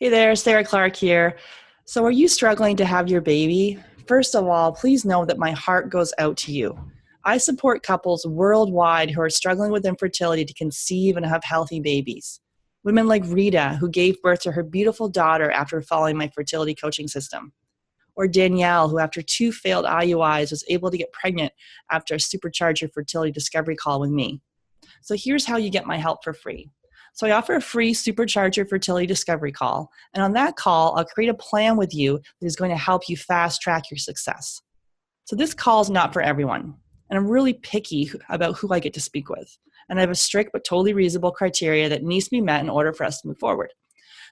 Hey there, Sarah Clark here. So are you struggling to have your baby? First of all, please know that my heart goes out to you. I support couples worldwide who are struggling with infertility to conceive and have healthy babies. Women like Rita, who gave birth to her beautiful daughter after following my fertility coaching system. Or Danielle, who after 2 failed IUIs was able to get pregnant after a supercharger fertility discovery call with me. So here's how you get my help for free. So I offer a free supercharger fertility discovery call. And on that call, I'll create a plan with you that is going to help you fast track your success. So this call is not for everyone. And I'm really picky about who I get to speak with. And I have a strict but totally reasonable criteria that needs to be met in order for us to move forward.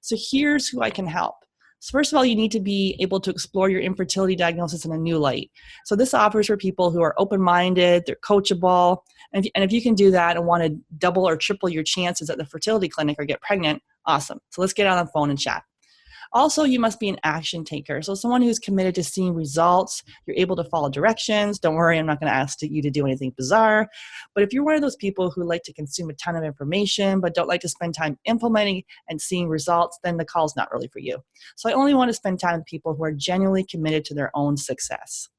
So here's who I can help. So first of all, you need to be able to explore your infertility diagnosis in a new light. So this offers for people who are open-minded, they're coachable, and if you can do that and want to double or triple your chances at the fertility clinic or get pregnant, awesome. So let's get on the phone and chat. Also, you must be an action taker. So someone who's committed to seeing results, you're able to follow directions. Don't worry, I'm not going to ask you to do anything bizarre. But if you're one of those people who like to consume a ton of information, but don't like to spend time implementing and seeing results, then the call's not really for you. So I only want to spend time with people who are genuinely committed to their own success.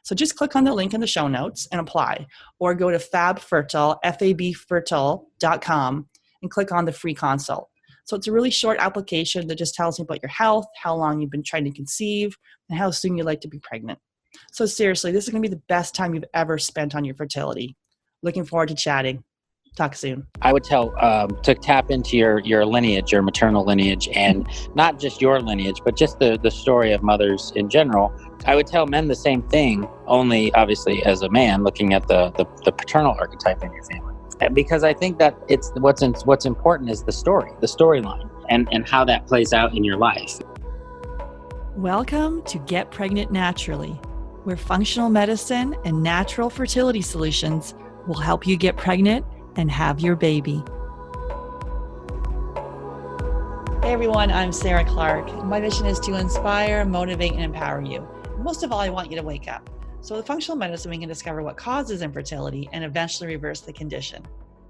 So just click on the link in the show notes and apply, or go to FabFertile, FABfertile.com, and click on the free consult. So it's a really short application that just tells me about your health, how long you've been trying to conceive, and how soon you'd like to be pregnant. So seriously, this is going to be the best time you've ever spent on your fertility. Looking forward to chatting. Talk soon. I would tell to tap into your lineage, your maternal lineage, and not just your lineage, but just the story of mothers in general. I would tell men the same thing, only obviously as a man looking at the paternal archetype in your family. Because I think that it's what's important is the storyline, and how that plays out in your life. Welcome to Get Pregnant Naturally, where functional medicine and natural fertility solutions will help you get pregnant and have your baby. Hey everyone, I'm Sarah Clark. My mission is to inspire, motivate, and empower you. Most of all, I want you to wake up. So with functional medicine, we can discover what causes infertility and eventually reverse the condition.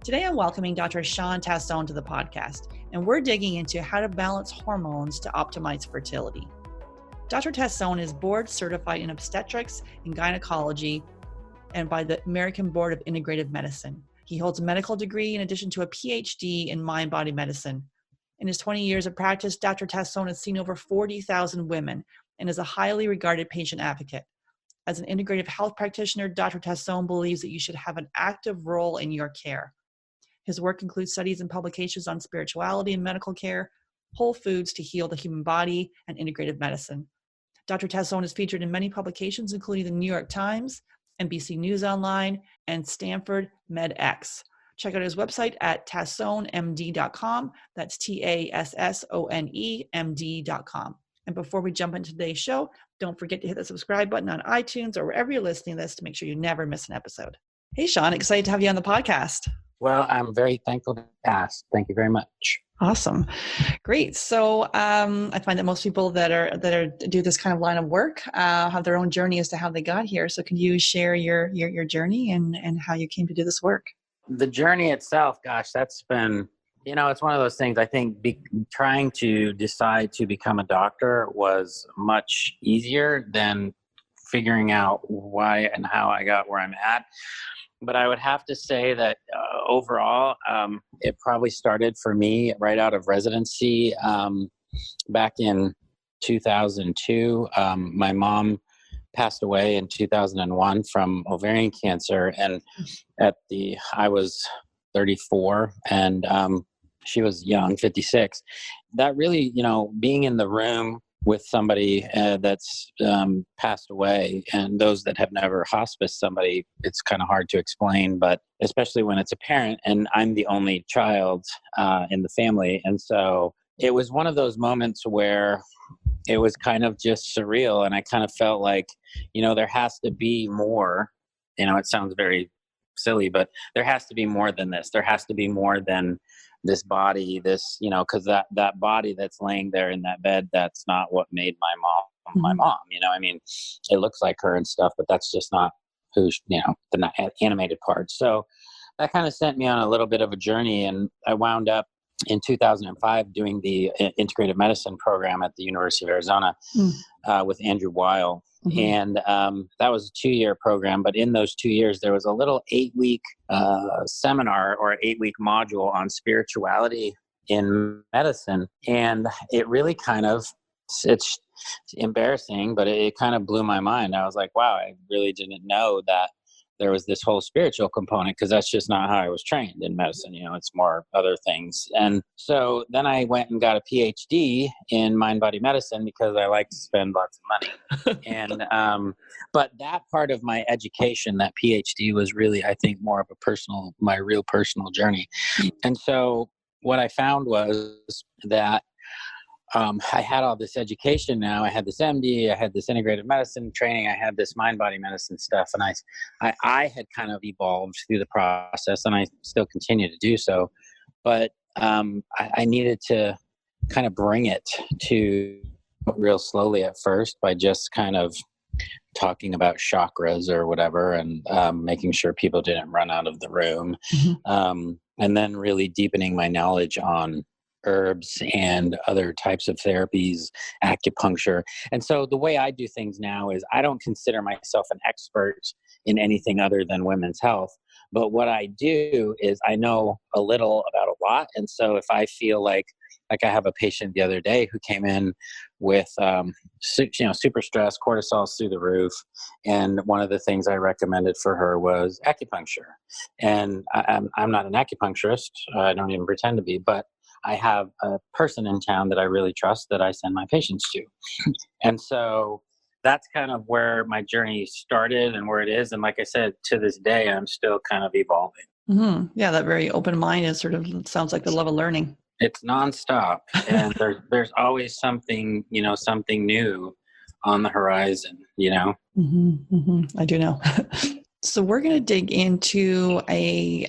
Today, I'm welcoming Dr. Shawn Tassone to the podcast, and we're digging into how to balance hormones to optimize fertility. Dr. Tassone is board certified in obstetrics and gynecology and by the American Board of Integrative Medicine. He holds a medical degree in addition to a PhD in mind-body medicine. In his 20 years of practice, Dr. Tassone has seen over 40,000 women and is a highly regarded patient advocate. As an integrative health practitioner, Dr. Tassone believes that you should have an active role in your care. His work includes studies and publications on spirituality and medical care, whole foods to heal the human body, and integrative medicine. Dr. Tassone is featured in many publications, including the New York Times, NBC News Online, and Stanford MedX. Check out his website at tassonemd.com. That's TASSONEMD.com. And before we jump into today's show, don't forget to hit the subscribe button on iTunes or wherever you're listening to this to make sure you never miss an episode. Hey, Shawn, excited to have you on the podcast. Well, I'm very thankful to ask. Thank you very much. Awesome. Great. So I find that most people that do this kind of line of work have their own journey as to how they got here. So can you share your journey and how you came to do this work? The journey itself, gosh, that's been, it's one of those things. I think trying to decide to become a doctor was much easier than figuring out why and how I got where I'm at. But I would have to say that overall, it probably started for me right out of residency back in 2002. My mom passed away in 2001 from ovarian cancer, and I was 34, and she was young, 56. That really, being in the room with somebody that's passed away, and those that have never hospiced somebody, it's kind of hard to explain, but especially when it's a parent, and I'm the only child in the family. And so it was one of those moments where it was kind of just surreal, and I kind of felt like, there has to be more. It sounds very silly, but there has to be more than this. There has to be more than this body, because that body that's laying there in that bed, that's not what made my mom my mom. It looks like her and stuff, but that's just not who, the animated part. So that kind of sent me on a little bit of a journey, and I wound up in 2005 doing the integrative medicine program at the University of Arizona with Andrew Weil. Mm-hmm. And that was a 2-year program. But in those 2 years, there was a little 8-week seminar or 8-week module on spirituality in medicine. And it really kind of, it's embarrassing, but it kind of blew my mind. I was like, wow, I really didn't know that there was this whole spiritual component, because that's just not how I was trained in medicine. You know, it's more other things. And so then I went and got a PhD in mind body medicine because I like to spend lots of money. And but that part of my education, that PhD, was really, I think, more of my real personal journey. And so what I found was that I had all this education now. I had this MD, I had this integrative medicine training, I had this mind-body medicine stuff, and I had kind of evolved through the process, and I still continue to do so. But I needed to kind of bring it to real slowly at first by just kind of talking about chakras or whatever, and making sure people didn't run out of the room, and then really deepening my knowledge on herbs and other types of therapies, acupuncture. And so the way I do things now is I don't consider myself an expert in anything other than women's health. But what I do is I know a little about a lot. And so if I feel like I have a patient the other day who came in with, super stress, cortisol's through the roof. And one of the things I recommended for her was acupuncture. And I'm not an acupuncturist. I don't even pretend to be, but I have a person in town that I really trust that I send my patients to. And so that's kind of where my journey started and where it is. And like I said, to this day, I'm still kind of evolving. Mm-hmm. Yeah, that very open-minded sort of sounds like the love of learning. It's nonstop. And there's always something, something new on the horizon, Mm-hmm, mm-hmm. I do know. So we're going to dig into a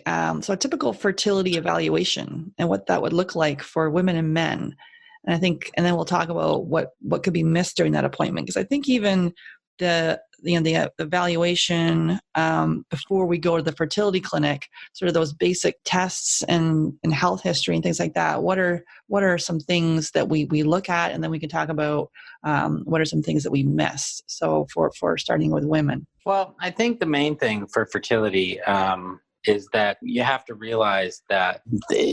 typical fertility evaluation and what that would look like for women and men. And then we'll talk about what could be missed during that appointment. Because I think even the evaluation before we go to the fertility clinic, sort of those basic tests and health history and things like that. What are some things that we look at, and then we can talk about what are some things that we miss. So for starting with women. Well, I think the main thing for fertility is that you have to realize that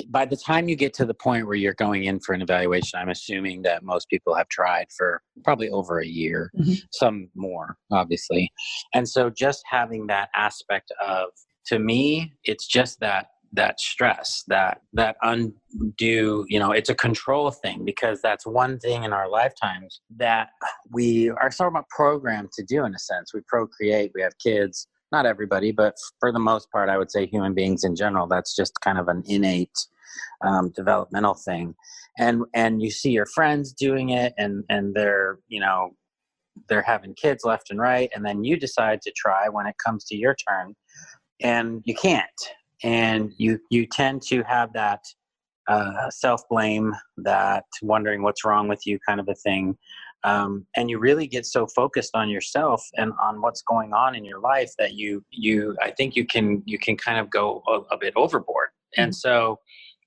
by the time you get to the point where you're going in for an evaluation, I'm assuming that most people have tried for probably over a year, some more, obviously. And so just having that aspect of, to me, it's just that stress, that undue, it's a control thing, because that's one thing in our lifetimes that we are sort of programmed to do, in a sense. We procreate, we have kids. Not everybody, but for the most part, I would say human beings in general, that's just kind of an innate developmental thing. And you see your friends doing it, and they're, they're having kids left and right. And then you decide to try when it comes to your turn, and you can't. And you tend to have that self-blame, that wondering what's wrong with you kind of a thing. And you really get so focused on yourself and on what's going on in your life that I think you can kind of go a bit overboard. And so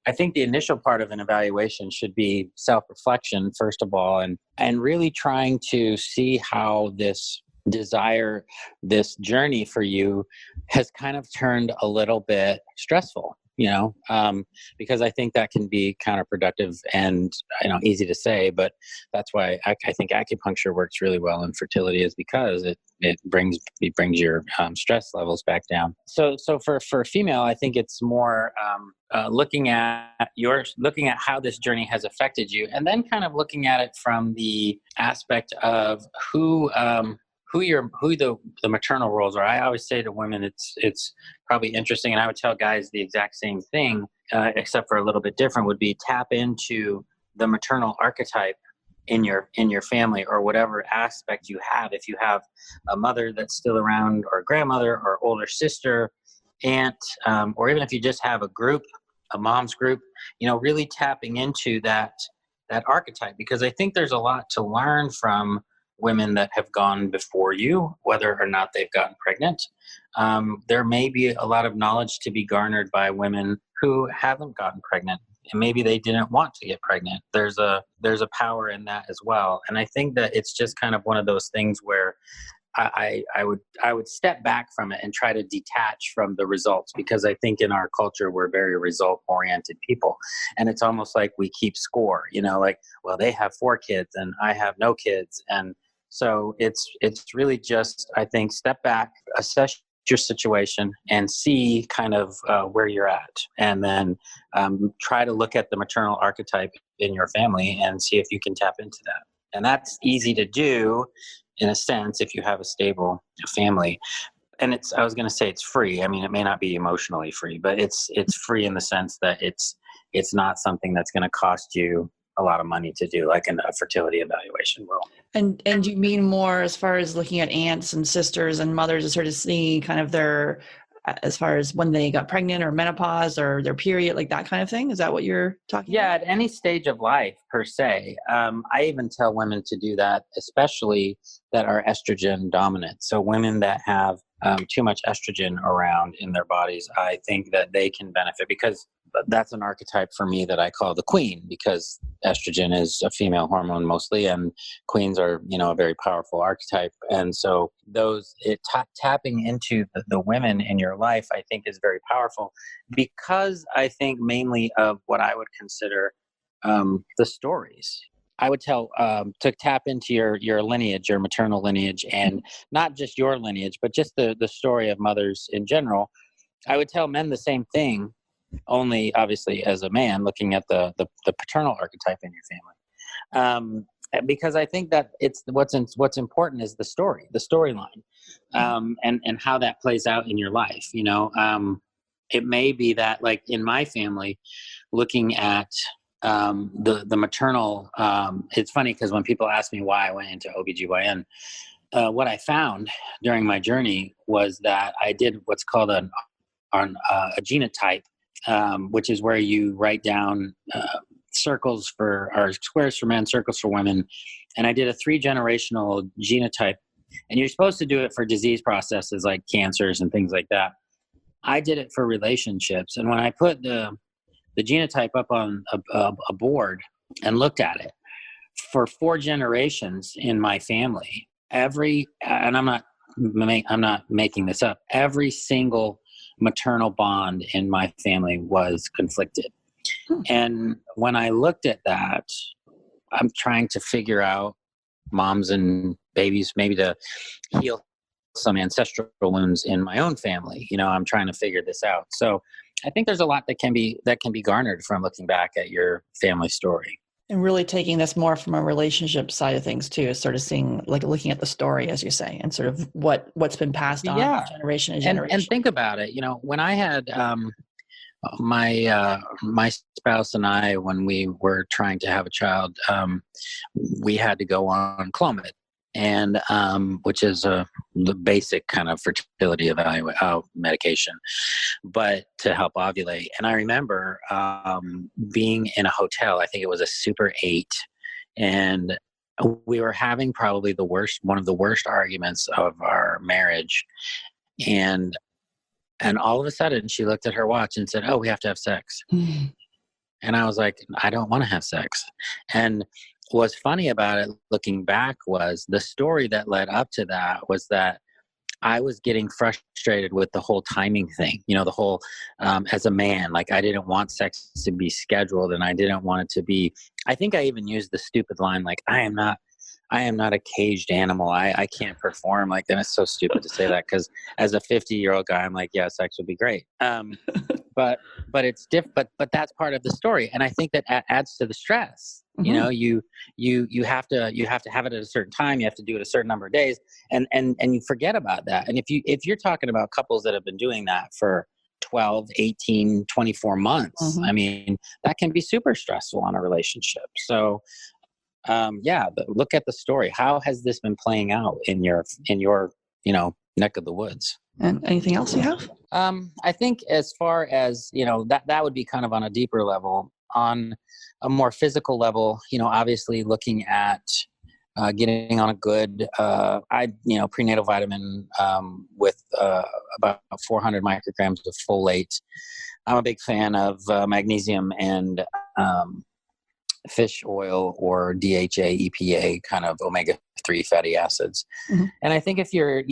I think the initial part of an evaluation should be self-reflection, first of all, and really trying to see how this desire, this journey for you has kind of turned a little bit stressful, because I think that can be counterproductive and, easy to say, but that's why I think acupuncture works really well in fertility, is because it brings your stress levels back down. So for a female, I think it's more looking at how this journey has affected you, and then kind of looking at it from the aspect of who the maternal roles are. I always say to women, it's probably interesting, and I would tell guys the exact same thing, except for a little bit different, would be tap into the maternal archetype in your family, or whatever aspect you have. If you have a mother that's still around, or a grandmother, or older sister, aunt, or even if you just have a mom's group, really tapping into that archetype, because I think there's a lot to learn from women that have gone before you, whether or not they've gotten pregnant. There may be a lot of knowledge to be garnered by women who haven't gotten pregnant. maybe they didn't want to get pregnant. There's a power in that as well. And I think that it's just kind of one of those things where I would step back from it and try to detach from the results, because I think in our culture we're very result oriented people, and it's almost like we keep score, like, well, they have 4 kids and I have no kids. And so it's really just, I think, step back, assess your situation and see kind of where you're at, and then try to look at the maternal archetype in your family and see if you can tap into that. And that's easy to do in a sense if you have a stable family. And I was going to say it's free. I mean, it may not be emotionally free, but it's free in the sense that it's not something that's going to cost you a lot of money to do, like a fertility evaluation will. And you mean more as far as looking at aunts and sisters and mothers and sort of seeing kind of their, as far as when they got pregnant or menopause or their period, like that kind of thing? Is that what you're talking about? Yeah, at any stage of life, per se. I even tell women to do that, especially that are estrogen dominant. So women that have too much estrogen around in their bodies, I think that they can benefit, because that's an archetype for me that I call the queen, because estrogen is a female hormone mostly, and queens are, a very powerful archetype. And so tapping into the women in your life, I think, is very powerful, because I think mainly of what I would consider the stories. I would tell to tap into your lineage, your maternal lineage, and not just your lineage, but just the story of mothers in general. I would tell men the same thing, only obviously as a man looking at the paternal archetype in your family. Because I think that it's what's important is the storyline, and how that plays out in your life. It may be that, like in my family, looking at the maternal, it's funny because when people ask me why I went into OBGYN, what I found during my journey was that I did what's called a genotype, which is where you write down squares for men, circles for women. And I did a 3-generational genotype, and you're supposed to do it for disease processes like cancers and things like that. I did it for relationships. And when I put the genotype up on a board and looked at it for 4 generations in my family, and I'm not making this up, every single maternal bond in my family was conflicted. And when I looked at that, I'm trying to figure out moms and babies, maybe to heal some ancestral wounds in my own family. I'm trying to figure this out. So I think there's a lot that can be garnered from looking back at your family story. And really taking this more from a relationship side of things too, is sort of seeing, like, looking at the story, as you say, and sort of what's been passed on generation to generation. And think about it, when I had my spouse and I, when we were trying to have a child, we had to go on Clomid, and which is the basic kind of fertility medication, but to help ovulate. And I remember being in a hotel, I think it was a Super 8, and we were having probably one of the worst arguments of our marriage. And all of a sudden she looked at her watch and said, "Oh, we have to have sex." And I was like, "I don't want to have sex." And what's funny about it, looking back, was the story that led up to that was that I was getting frustrated with the whole timing thing, the whole, as a man, like I didn't want sex to be scheduled, and I didn't want it to be, I think I even used the stupid line, like, I am not a caged animal. I can't perform like that. It's so stupid to say that, because as a 50-year-old guy, I'm like, yeah, sex would be great. But it's but that's part of the story. And I think that adds to the stress. Mm-hmm. You have to have it at a certain time. You have to do it a certain number of days, and you forget about that. And if you're talking about couples that have been doing that for 12, 18, 24 months, Mm-hmm. I mean, that can be super stressful on a relationship. So look at the story. How has this been playing out in your neck of the woods? And anything else you have? I think as far as, that would be kind of on a deeper level. On a more physical level, obviously looking at getting on a good, prenatal vitamin with about 400 micrograms of folate. I'm a big fan of magnesium and fish oil or DHA, EPA, kind of omega-3 fatty acids. Mm-hmm. And I think if you're,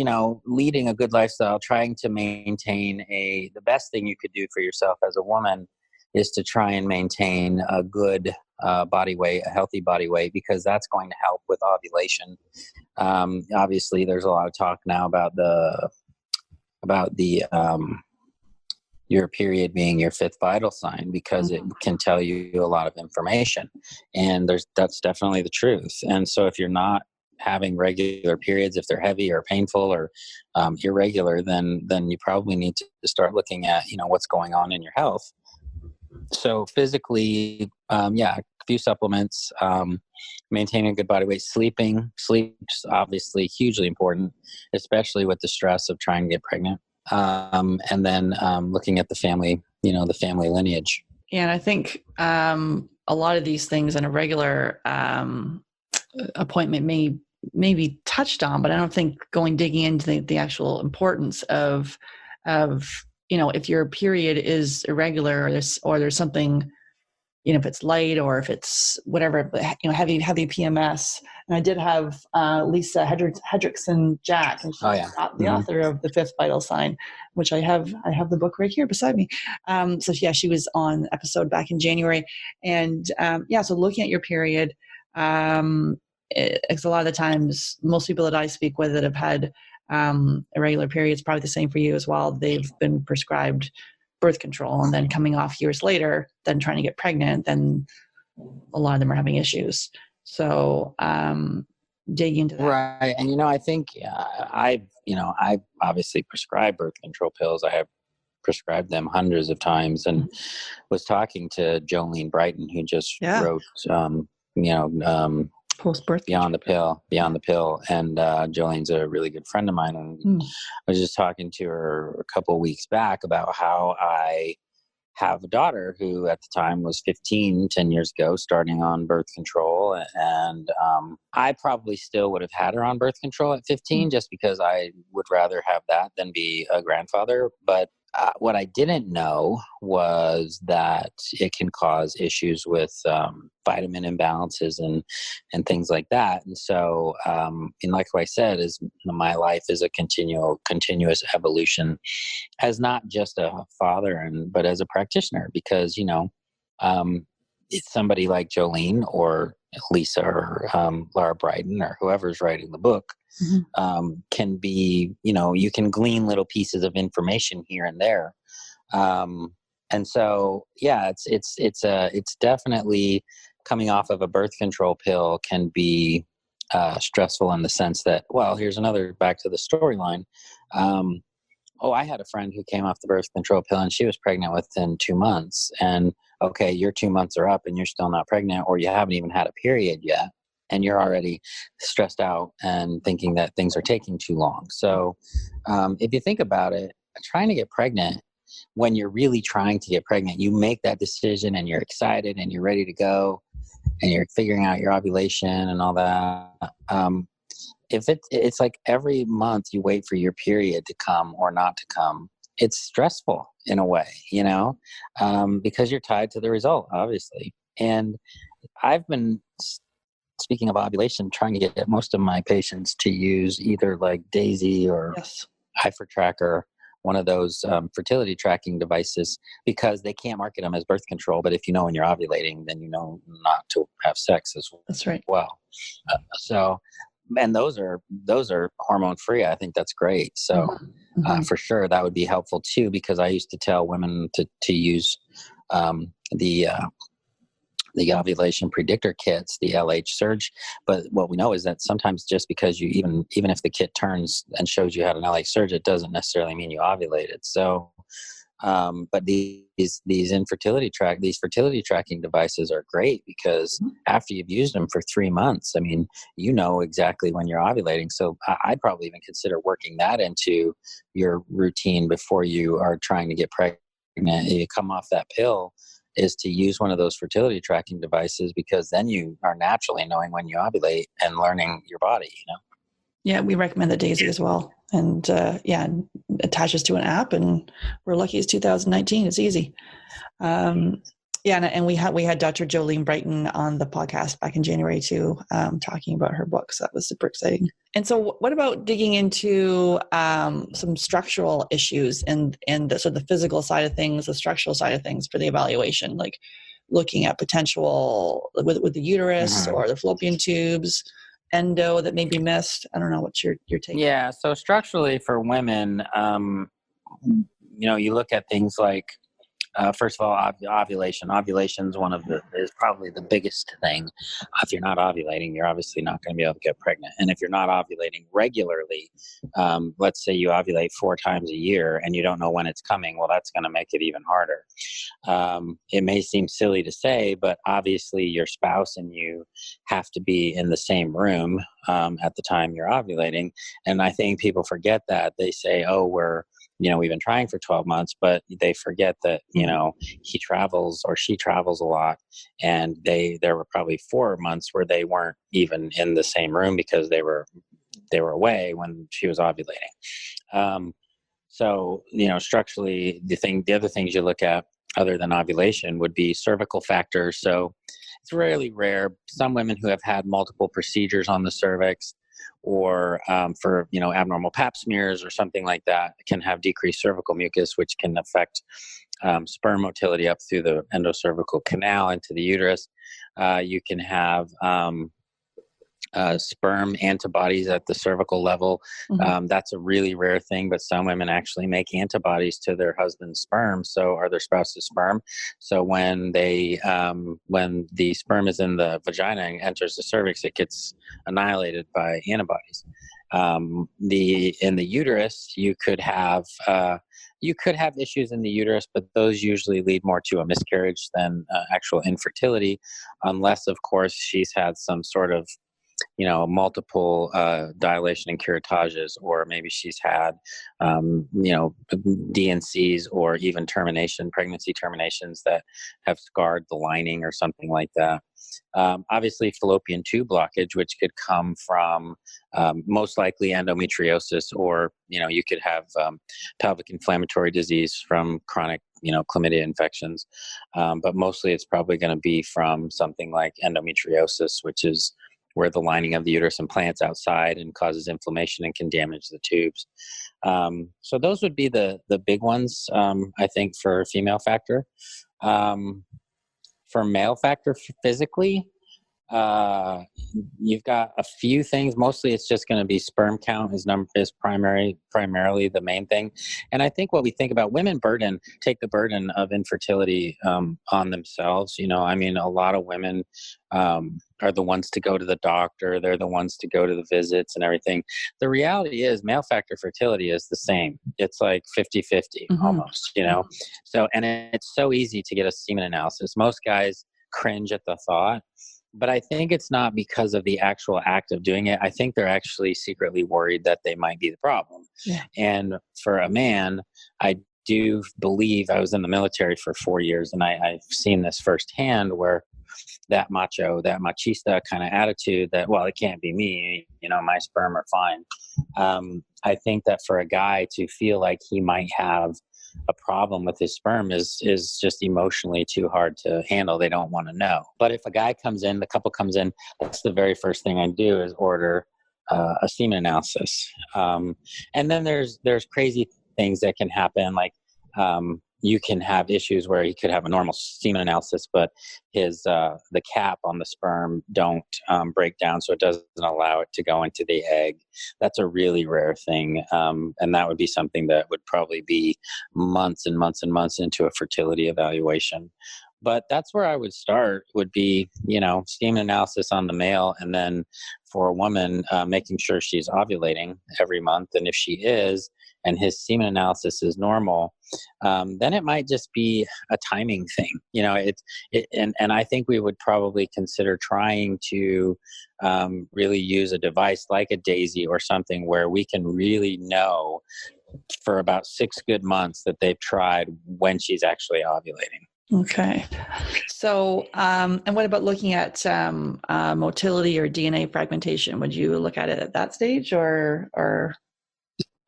leading a good lifestyle, trying to maintain the best thing you could do for yourself as a woman is to try and maintain a good body weight, a healthy body weight, because that's going to help with ovulation. Obviously, there's a lot of talk now about the your period being your fifth vital sign, because it can tell you a lot of information, and that's definitely the truth. And so if you're not having regular periods, if they're heavy or painful or irregular, then you probably need to start looking at what's going on in your health. So physically, a few supplements, maintaining a good body weight, sleep's obviously hugely important, especially with the stress of trying to get pregnant. And then looking at the family lineage. And I think a lot of these things in a regular appointment may be touched on, but I don't think digging into the actual importance of if your period is irregular or there's something, if it's light or if it's whatever, heavy PMS. And I did have Lisa Hendrickson Jack, and she's the author of The Fifth Vital Sign, which I have the book right here beside me. She was on the episode back in January. And so looking at your period, it's a lot of the times, most people that I speak with that have had irregular periods, probably the same for you as well, they've been prescribed birth control, and then coming off years later, then trying to get pregnant, then a lot of them are having issues. So dig into that. Right. And, I think I obviously prescribe birth control pills. I have prescribed them hundreds of times, and was talking to Jolene Brighton, who just wrote, Post-birth Beyond the Pill. And Jolene's a really good friend of mine. And I was just talking to her a couple of weeks back about how I have a daughter who at the time was 10 years ago, starting on birth control. And I probably still would have had her on birth control at 15, just because I would rather have that than be a grandfather. But what I didn't know was that it can cause issues with vitamin imbalances and things like that. And so, like I said, my life is a continuous evolution as not just a father, but as a practitioner, because, it's somebody like Jolene or Lisa or Laura Brighton or whoever's writing the book can be, you can glean little pieces of information here and there. And so, it's definitely, coming off of a birth control pill can be stressful in the sense that, well, here's another, back to the storyline. I had a friend who came off the birth control pill and she was pregnant within 2 months. And okay, your 2 months are up and you're still not pregnant, or you haven't even had a period yet, and you're already stressed out and thinking that things are taking too long. So if you think about it, trying to get pregnant, when you're really trying to get pregnant, you make that decision and you're excited and you're ready to go and you're figuring out your ovulation and all that. If it's like every month you wait for your period to come or not to come, it's stressful in a way, because you're tied to the result, obviously. And I've been, speaking of ovulation, trying to get most of my patients to use either like Daisy or Tracker, one of those fertility tracking devices, because they can't market them as birth control. But if you know when you're ovulating, then you know not to have sex as That's right. well. And those are hormone free. I think that's great. So for sure, that would be helpful too, because I used to tell women to use the ovulation predictor kits, the LH Surge. But what we know is that sometimes just because you even if the kit turns and shows you had an LH Surge, it doesn't necessarily mean you ovulated. So, but these fertility tracking devices are great, because after you've used them for 3 months, I mean, you know exactly when you're ovulating. So I'd probably even consider working that into your routine before you are trying to get pregnant. You come off that pill, is to use one of those fertility tracking devices, because then you are naturally knowing when you ovulate and learning your body, Yeah, we recommend the Daisy as well. And it attaches to an app, and we're lucky it's 2019. It's easy. And we had Dr. Jolene Brighton on the podcast back in January too, talking about her books. That was super exciting. And so, what about digging into some structural issues and the physical side of things, the structural side of things for the evaluation, like looking at potential with the uterus or the fallopian tubes, endo that may be missed? I don't know. What's your take? Yeah. So structurally for women, you look at things like, first of all, ovulation. Ovulation is probably the biggest thing. If you're not ovulating, you're obviously not going to be able to get pregnant. And if you're not ovulating regularly, let's say you ovulate 4 times a year and you don't know when it's coming, well, that's going to make it even harder. It may seem silly to say, but obviously your spouse and you have to be in the same room at the time you're ovulating. And I think people forget that. They say, oh, we've been trying for 12 months, but they forget that, he travels or she travels a lot. And there were probably 4 months where they weren't even in the same room because they were away when she was ovulating. So, structurally, the other things you look at other than ovulation would be cervical factors. So it's really rare. Some women who have had multiple procedures on the cervix, or for abnormal pap smears or something like that, can have decreased cervical mucus, which can affect sperm motility up through the endocervical canal into the uterus. You can have sperm antibodies at the cervical level. That's a really rare thing, but some women actually make antibodies to their husband's sperm, or their spouse's sperm. So when when the sperm is in the vagina and enters the cervix, it gets annihilated by antibodies. In the uterus, you could have issues in the uterus, but those usually lead more to a miscarriage than actual infertility, unless, of course, she's had some sort of multiple dilation and curettages, or maybe she's had, DNCs or even pregnancy terminations that have scarred the lining or something like that. Obviously, fallopian tube blockage, which could come from most likely endometriosis, or, you could have pelvic inflammatory disease from chronic, chlamydia infections. But mostly it's probably going to be from something like endometriosis, which is where the lining of the uterus implants outside and causes inflammation and can damage the tubes. So those would be the big ones, I think, for female factor. For male factor physically, you've got a few things. Mostly it's just going to be sperm count is primarily the main thing. And I think what we think about, women take the burden of infertility on themselves. A lot of women are the ones to go to the doctor. They're the ones to go to the visits and everything. The reality is male factor fertility is the same. It's like 50-50 almost, So, and it's so easy to get a semen analysis. Most guys cringe at the thought. But I think it's not because of the actual act of doing it. I think they're actually secretly worried that they might be the problem. Yeah. And for a man, I do believe, I was in the military for 4 years, and I've seen this firsthand, where that machista kind of attitude that, well, it can't be me, my sperm are fine. I think that for a guy to feel like he might have a problem with his sperm is just emotionally too hard to handle. They don't want to know. But if the couple comes in, that's the very first thing I do is order a semen analysis. And then there's crazy things that can happen, like you can have issues where he could have a normal semen analysis, but the cap on the sperm don't break down, so it doesn't allow it to go into the egg. That's a really rare thing, and that would be something that would probably be months and months and months into a fertility evaluation. But that's where I would start, would be, semen analysis on the male, and then for a woman, making sure she's ovulating every month. And if she is, and his semen analysis is normal, then it might just be a timing thing. And I think we would probably consider trying to really use a device like a Daisy or something, where we can really know for about 6 good months that they've tried when she's actually ovulating. Okay. So, and what about looking at motility or DNA fragmentation? Would you look at it at that stage, or?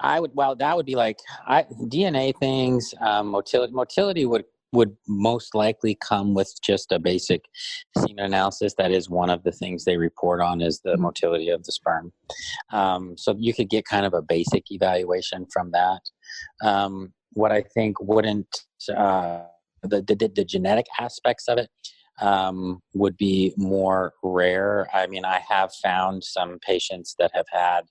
Well, that would be like DNA things. Motility would most likely come with just a basic semen analysis. That is one of the things they report on, is the motility of the sperm. So you could get kind of a basic evaluation from that. What I think wouldn't the genetic aspects of it would be more rare. I mean, I have found some patients that have had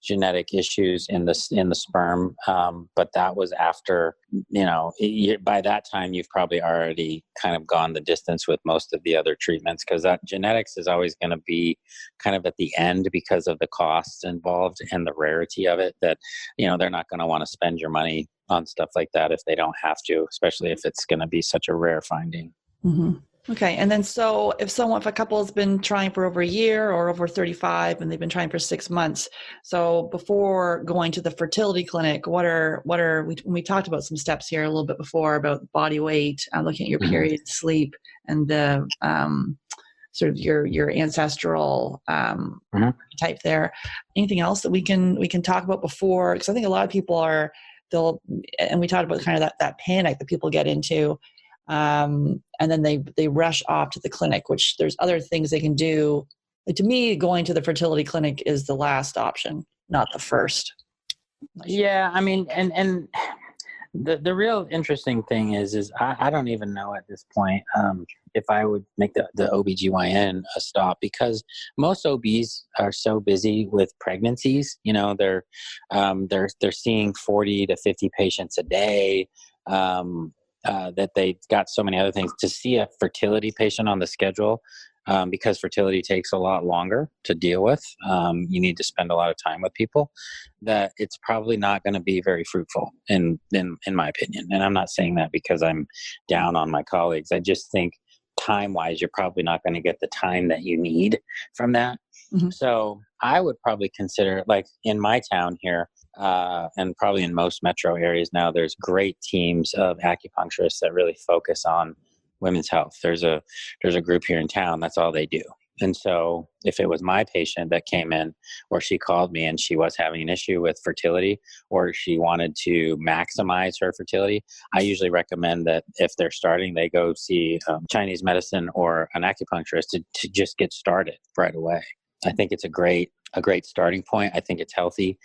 genetic issues in the sperm, but that was after, by that time you've probably already kind of gone the distance with most of the other treatments, because that genetics is always going to be kind of at the end because of the costs involved and the rarity of it, that they're not going to want to spend your money on stuff like that if they don't have to, especially if it's going to be such a rare finding. Mm-hmm. Okay. And then, so if a couple has been trying for over a year or over 35 and they've been trying for 6 months, so before going to the fertility clinic, we talked about some steps here a little bit before about body weight, looking at your period, sleep, and the sort of your ancestral type there. Anything else that we can talk about before? Because I think a lot of people and we talked about kind of that panic that people get into. And then they rush off to the clinic, which there's other things they can do. Like, to me, going to the fertility clinic is the last option, not the first. Yeah, I mean, and the real interesting thing is I don't even know at this point if I would make the OBGYN a stop, because most OBs are so busy with pregnancies. They're seeing 40 to 50 patients a day. That they've got so many other things to see a fertility patient on the schedule, because fertility takes a lot longer to deal with. You need to spend a lot of time with people, that it's probably not going to be very fruitful in my opinion. And I'm not saying that because I'm down on my colleagues. I just think time-wise, you're probably not going to get the time that you need from that. Mm-hmm. So I would probably consider, like in my town here, and probably in most metro areas now, there's great teams of acupuncturists that really focus on women's health. There's a group here in town, that's all they do. And so if it was my patient that came in, or she called me and she was having an issue with fertility, or she wanted to maximize her fertility, I usually recommend that if they're starting, they go see Chinese medicine or an acupuncturist to just get started right away. I think it's a great starting point. I think it's healthy.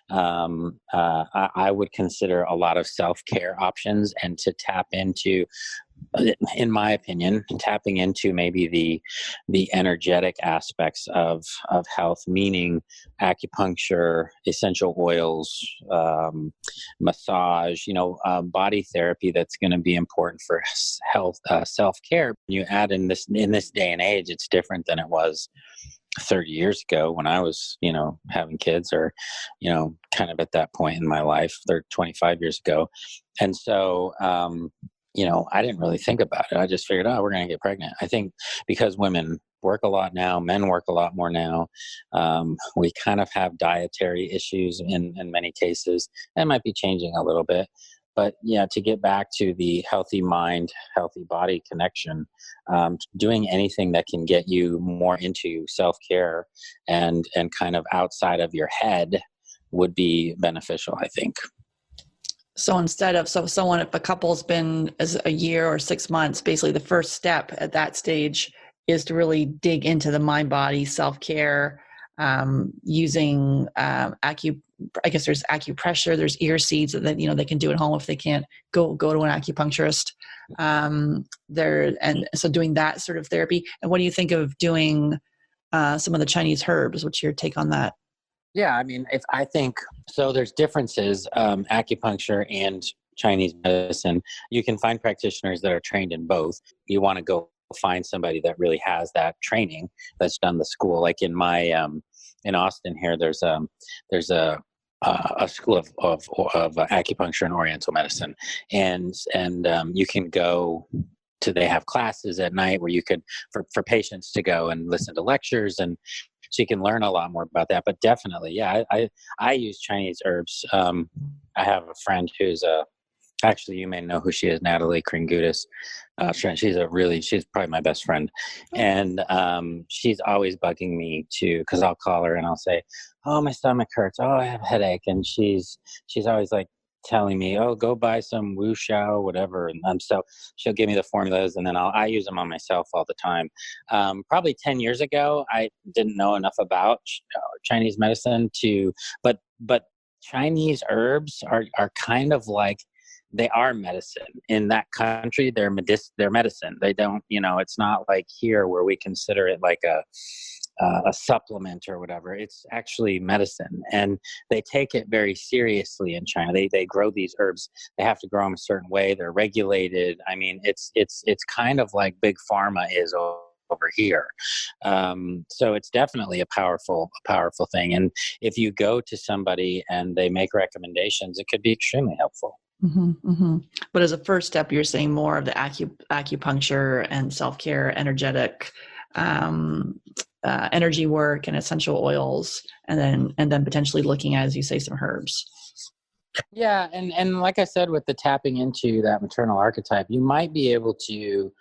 I would consider a lot of self-care options, and to tap into, in my opinion, tapping into maybe the energetic aspects of health, meaning acupuncture, essential oils, massage, body therapy. That's going to be important for health, self-care. You add in this day and age, it's different than it was 30 years ago when I was, having kids, or, kind of at that point in my life, 25 years ago. And so, I didn't really think about it. I just figured, we're going to get pregnant. I think because women work a lot now, men work a lot more now. We kind of have dietary issues in many cases. That might be changing a little bit. But yeah, to get back to the healthy mind, healthy body connection, doing anything that can get you more into self-care and kind of outside of your head would be beneficial, I think. So if a couple's been as a year or 6 months, basically the first step at that stage is to really dig into the mind body self-care, using I guess there's acupressure, there's ear seeds that they can do at home if they can't go to an acupuncturist. So doing that sort of therapy. And what do you think of doing some of the Chinese herbs? What's your take on that? Yeah, I mean, I think so. There's differences, acupuncture and Chinese medicine. You can find practitioners that are trained in both. You want to go find somebody that really has that training, that's done the school. Like in my in Austin here, there's a school of acupuncture and Oriental medicine, and you can go to. They have classes at night where you could for patients to go and listen to lectures, and so you can learn a lot more about that. But definitely, yeah, I use Chinese herbs. I have a friend who's actually, you may know who she is, Natalie Kringoudis. She's she's probably my best friend. And she's always bugging me too, because I'll call her and I'll say, oh, my stomach hurts. Oh, I have a headache. And she's always like telling me, oh, go buy some Wu Xiao, whatever. And so she'll give me the formulas, and then I use them on myself all the time. Probably 10 years ago, I didn't know enough about Chinese medicine but Chinese herbs are kind of like, they are medicine in that country. They're medicine. They don't, it's not like here where we consider it like a supplement or whatever. It's actually medicine, and they take it very seriously in China. They grow these herbs. They have to grow them a certain way. They're regulated. I mean, it's kind of like big pharma is over here. So it's definitely a powerful thing. And if you go to somebody and they make recommendations, it could be extremely helpful. Mm-hmm, mm-hmm. But as a first step, you're saying more of the acupuncture and self-care, energetic, energy work and essential oils, and then potentially looking at, as you say, some herbs. Yeah, and like I said, with the tapping into that maternal archetype, you might be able to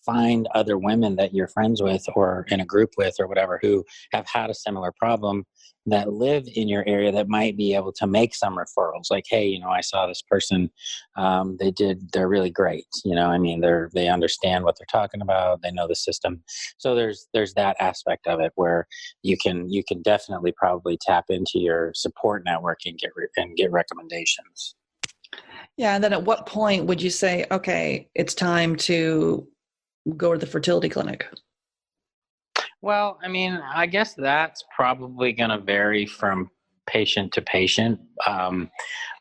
find other women that you're friends with or in a group with or whatever who have had a similar problem that live in your area that might be able to make some referrals. Like, hey, I saw this person, they're really great. I mean, they understand what they're talking about. They know the system. So there's that aspect of it where you can definitely probably tap into your support network and get recommendations. Yeah. And then at what point would you say, okay, it's time to go to the fertility clinic? Well, I mean, I guess that's probably going to vary from patient to patient.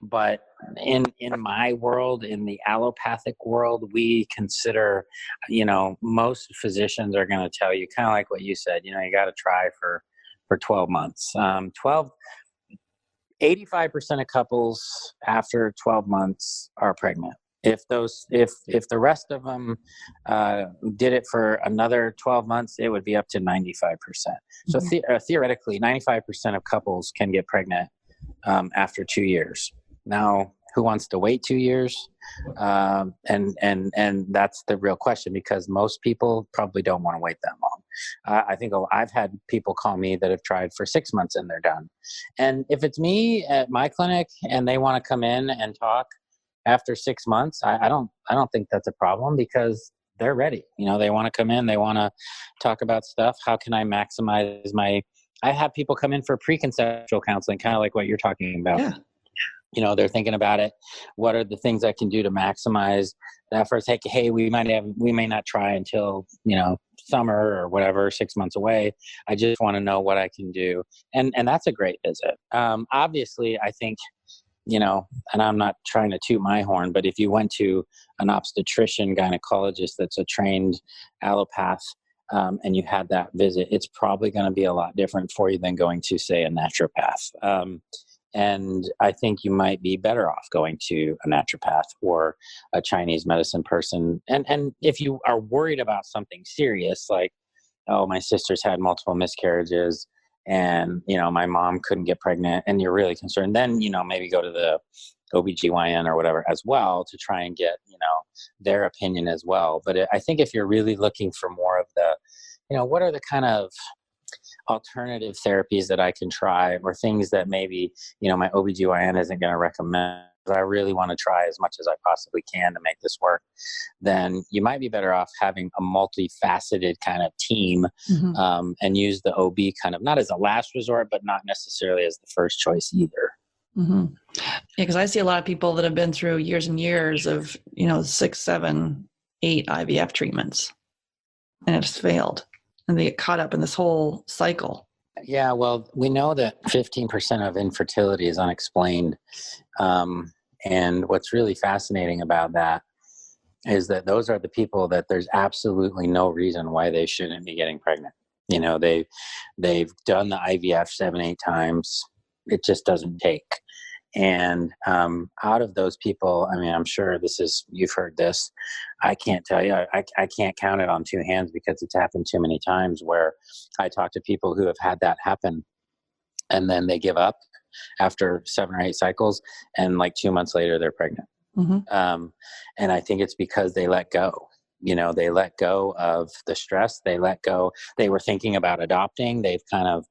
But in my world, in the allopathic world, we consider, most physicians are going to tell you kind of like what you said, you got to try for 12 months. 85% of couples after 12 months are pregnant. If the rest of them did it for another 12 months, it would be up to 95%. So theoretically, 95% of couples can get pregnant after 2 years. Now, who wants to wait 2 years? And that's the real question, because most people probably don't want to wait that long. I think I've had people call me that have tried for 6 months and they're done. And if it's me at my clinic and they want to come in and talk after 6 months, I don't think that's a problem, because they're ready. They want to come in, they want to talk about stuff. How can I maximize I have people come in for preconceptual counseling, kind of like what you're talking about. Yeah. They're thinking about it. What are the things I can do to maximize that first? Hey, we may not try until, summer or whatever, 6 months away. I just want to know what I can do. And that's a great visit. Obviously, I think, and I'm not trying to toot my horn, but if you went to an obstetrician gynecologist that's a trained allopath, and you had that visit, it's probably going to be a lot different for you than going to, say, a naturopath. And I think you might be better off going to a naturopath or a Chinese medicine person. And if you are worried about something serious, like, oh, my sister's had multiple miscarriages, and my mom couldn't get pregnant, and you're really concerned, then maybe go to the OBGYN or whatever as well to try and get their opinion as well. But I think if you're really looking for more of the what are the kind of alternative therapies that I can try, or things that maybe my OBGYN isn't going to recommend, I really want to try as much as I possibly can to make this work, then you might be better off having a multifaceted kind of team, and use the OB kind of not as a last resort, but not necessarily as the first choice either. Mm-hmm. Yeah, because I see a lot of people that have been through years and years of 6, 7, 8 IVF treatments, and it's failed, and they get caught up in this whole cycle. Yeah, well, we know that 15% of infertility is unexplained. And what's really fascinating about that is that those are the people that there's absolutely no reason why they shouldn't be getting pregnant. They've done the IVF 7, 8 times. It just doesn't take. And out of those people, I mean, I'm sure you've heard this. I can't tell you, I can't count it on 2 hands, because it's happened too many times where I talk to people who have had that happen, and then they give up after 7 or 8 cycles, and like 2 months later they're pregnant. And I think it's because they let go. they let go of the stress. They let go. They were thinking about adopting. They've kind of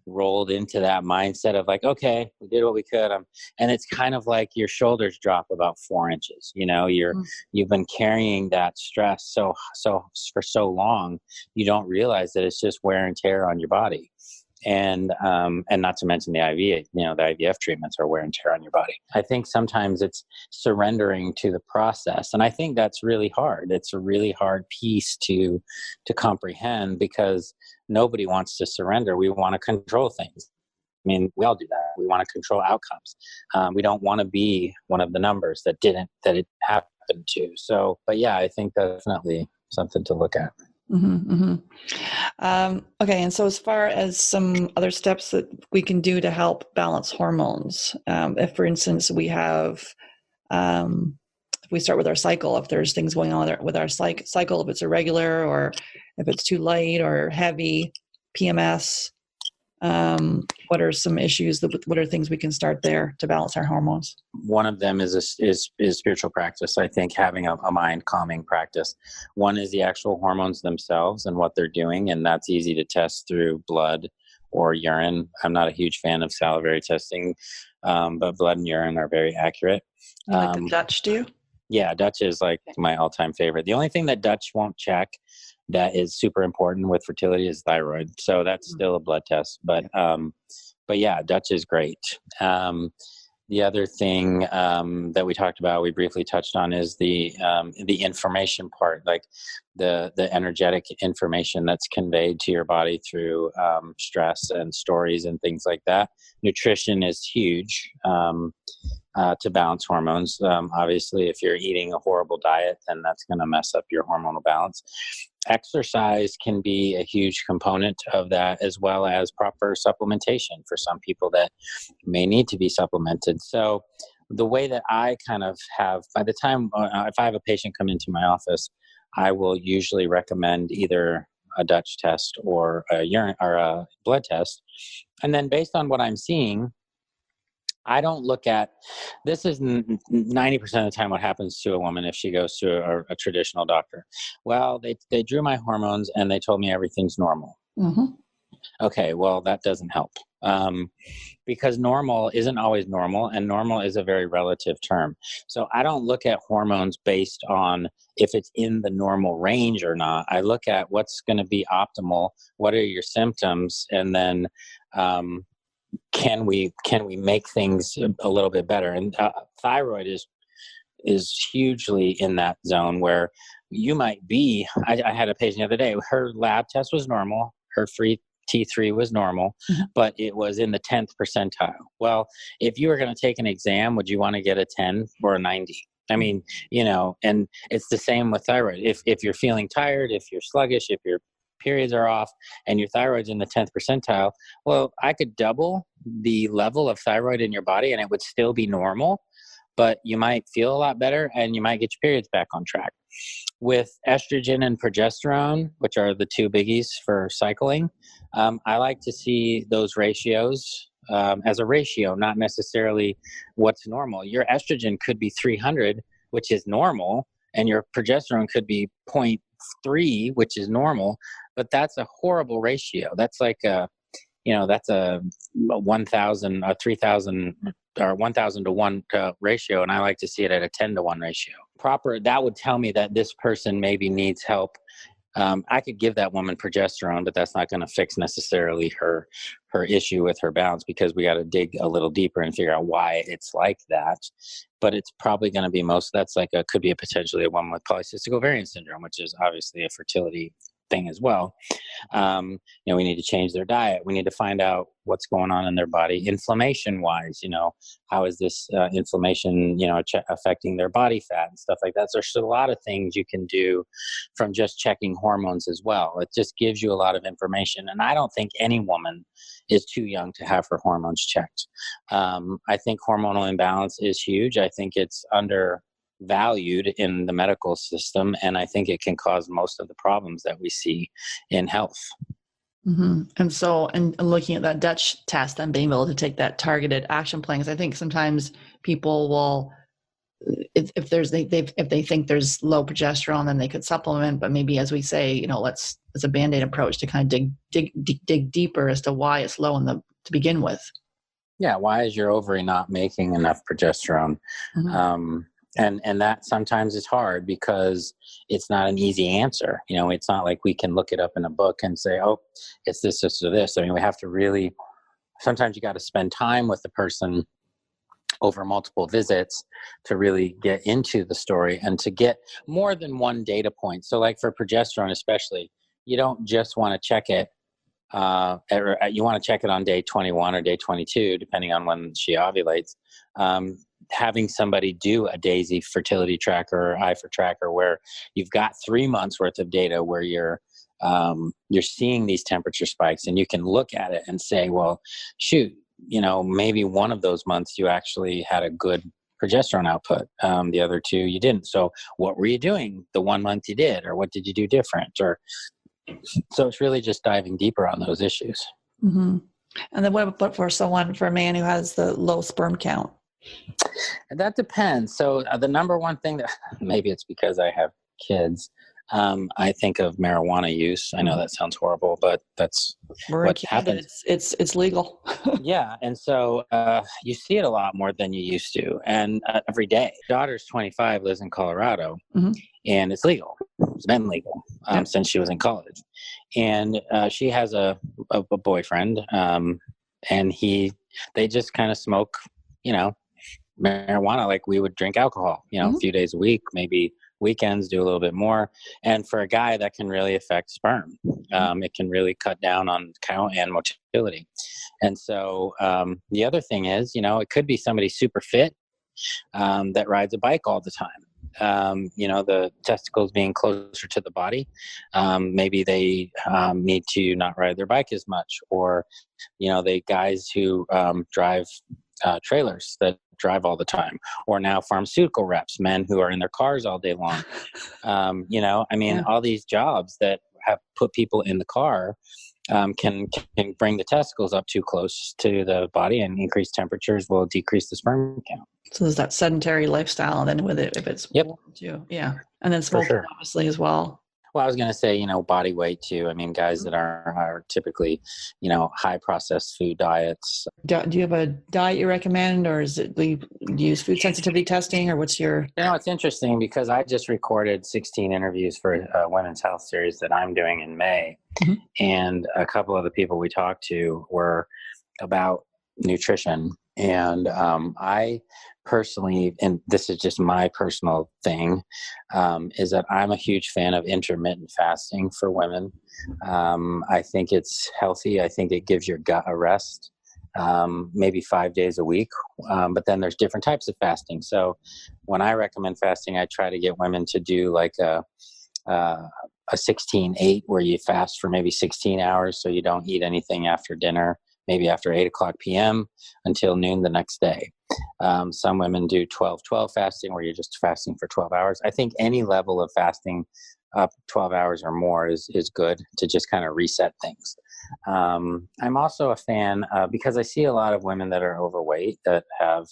rolled into that mindset of like, okay, we did what we could. And it's kind of like your shoulders drop about 4 inches. You've been carrying that stress so for so long, you don't realize that it's just wear and tear on your body. And not to mention the IV, the IVF treatments are wear and tear on your body. I think sometimes it's surrendering to the process. And I think that's really hard. It's a really hard piece to comprehend, because nobody wants to surrender. We want to control things. I mean, we all do that. We want to control outcomes. We don't want to be one of the numbers that it happened to. So, but yeah, I think that's definitely something to look at. Mm-hmm, mm-hmm. Okay. And so as far as some other steps that we can do to help balance hormones, if for instance, we have, if we start with our cycle, if there's things going on with our cycle, if it's irregular or if it's too light or heavy, PMS, what are some issues what are things we can start there to balance our hormones? One of them is spiritual practice. I think having a mind calming practice. One is the actual hormones themselves and what they're doing, and that's easy to test through blood or urine. I'm not a huge fan of salivary testing, but blood and urine are very accurate. You like the Dutch, do you? Yeah, Dutch is like my all-time favorite. The only thing that Dutch won't check that is super important with fertility is thyroid. So that's still a blood test. But yeah, Dutch is great. The other thing that we talked about, we briefly touched on, is the information part, like the energetic information that's conveyed to your body through stress and stories and things like that. Nutrition is huge to balance hormones. Obviously, if you're eating a horrible diet, then that's going to mess up your hormonal balance. Exercise can be a huge component of that, as well as proper supplementation for some people that may need to be supplemented. So the way that I kind of have, by the time, if I have a patient come into my office, I will usually recommend either a Dutch test or a urine or a blood test. And then based on what I'm seeing, I don't look at, this is 90% of the time what happens to a woman if she goes to a traditional doctor. Well, they drew my hormones and they told me everything's normal. Mm-hmm. Okay, well, that doesn't help, because normal isn't always normal, and normal is a very relative term. So I don't look at hormones based on if it's in the normal range or not. I look at what's going to be optimal, what are your symptoms, and then can we make things a little bit better? And thyroid is hugely in that zone where you might be. I had a patient the other day. Her lab test was normal. Her free T3 was normal, but it was in the 10th percentile. Well, if you were going to take an exam, would you want to get a 10 or a 90? I mean, and it's the same with thyroid. If you're feeling tired, if you're sluggish, if your periods are off and your thyroid's in the 10th percentile, well, I could double the level of thyroid in your body and it would still be normal, but you might feel a lot better and you might get your periods back on track. With estrogen and progesterone, which are the two biggies for cycling, I like to see those ratios as a ratio, not necessarily what's normal. Your estrogen could be 300, which is normal, and your progesterone could be 0.3, which is normal, but that's a horrible ratio. That's like that's a 1,000, 3,000, or 1,000 to 1 ratio, and I like to see it at a 10 to 1 ratio. That would tell me that this person maybe needs help. I could give that woman progesterone, but that's not going to fix necessarily her issue with her balance, because we got to dig a little deeper and figure out why it's like that. But it's probably going to be could be potentially a woman with polycystic ovarian syndrome, which is obviously a fertility thing as well. We need to change their diet. We need to find out what's going on in their body inflammation wise. How is this inflammation affecting their body fat and stuff like that. So there's a lot of things you can do from just checking hormones as well. It just gives you a lot of information, and I don't think any woman is too young to have her hormones checked. I think hormonal imbalance is huge. I think it's undervalued in the medical system, and I think it can cause most of the problems that we see in health. Mm-hmm. And so, and looking at that Dutch test and being able to take that targeted action plan, because I think sometimes people will, if they think there's low progesterone, then they could supplement. But maybe, as we say, it's a Band-Aid approach to kind of dig deeper as to why it's low to begin with. Yeah, why is your ovary not making enough progesterone? Mm-hmm. And that sometimes is hard because it's not an easy answer. It's not like we can look it up in a book and say, oh, it's this or this. I mean, we have to really, sometimes you got to spend time with the person over multiple visits to really get into the story and to get more than one data point. So like for progesterone especially, you don't just want to check it. You want to check it on day 21 or day 22, depending on when she ovulates. Having somebody do a DAISY fertility tracker or IFER tracker where you've got 3 months worth of data where you're seeing these temperature spikes and you can look at it and say, well, shoot, maybe one of those months you actually had a good progesterone output. The other 2 you didn't. So what were you doing the 1 month you did, or what did you do different? So it's really just diving deeper on those issues. Mm-hmm. And then what about for a man who has the low sperm count? And that depends. So the number one thing that, maybe it's because I have kids, I think of marijuana use. I know that sounds horrible, but that's what happens. It's legal. Yeah. And so you see it a lot more than you used to. And every day. Daughter's 25, lives in Colorado, mm-hmm. and it's legal. It's been legal since she was in college. And she has a boyfriend, and they just kind of smoke, marijuana like we would drink alcohol, mm-hmm. a few days a week, maybe weekends, do a little bit more. And for a guy, that can really affect sperm. It can really cut down on count and motility. And so the other thing is, it could be somebody super fit that rides a bike all the time. The testicles being closer to the body. Maybe they need to not ride their bike as much, or, they guys who drive trailers that drive all the time, or now pharmaceutical reps, men who are in their cars all day long. All these jobs that have put people in the car can bring the testicles up too close to the body, and increased temperatures will decrease the sperm count. So there's that sedentary lifestyle, and then with it, if it's warm too, and then smoking obviously as well. Well, I was going to say, body weight too. I mean, guys that are typically, high processed food diets. Do you have a diet you recommend, or do you use food sensitivity testing, or what's your? It's interesting because I just recorded 16 interviews for a women's health series that I'm doing in May. Mm-hmm. And a couple of the people we talked to were about nutrition. And I personally, and this is just my personal thing, is that I'm a huge fan of intermittent fasting for women. I think it's healthy. I think it gives your gut a rest, maybe 5 days a week. But then there's different types of fasting. So when I recommend fasting, I try to get women to do like a 16-8, where you fast for maybe 16 hours. So you don't eat anything after dinner, maybe after 8 o'clock p.m. until noon the next day. Some women do 12-12 fasting, where you're just fasting for 12 hours. I think any level of fasting up 12 hours or more is good to just kind of reset things. I'm also a fan because I see a lot of women that are overweight that have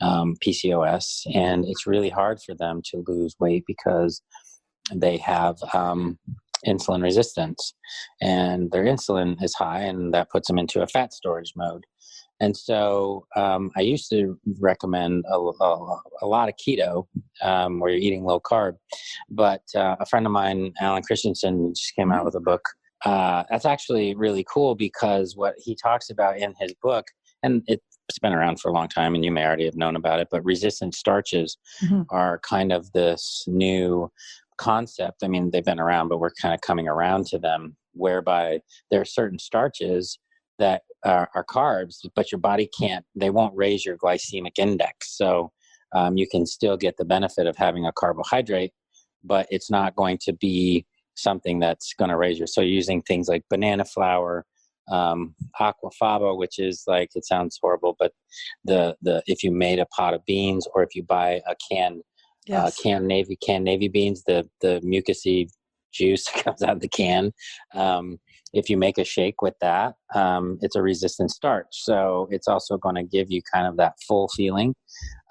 PCOS, and it's really hard for them to lose weight because they have insulin resistance, and their insulin is high, and that puts them into a fat storage mode. And so I used to recommend a lot of keto, where you're eating low carb. But a friend of mine, Alan Christensen, just came out with a book. That's actually really cool, because what he talks about in his book, and it's been around for a long time and you may already have known about it, but resistant starches mm-hmm. are kind of this new concept. I mean, they've been around, but we're kind of coming around to them, whereby there are certain starches that are carbs, but your body they won't raise your glycemic index. So you can still get the benefit of having a carbohydrate, but it's not going to be something that's going to raise so using things like banana flour, aquafaba, which is like, it sounds horrible, but the if you made a pot of beans, or if you buy a canned navy beans, the mucousy juice comes out of the can. If you make a shake with that, it's a resistant starch. So it's also going to give you kind of that full feeling.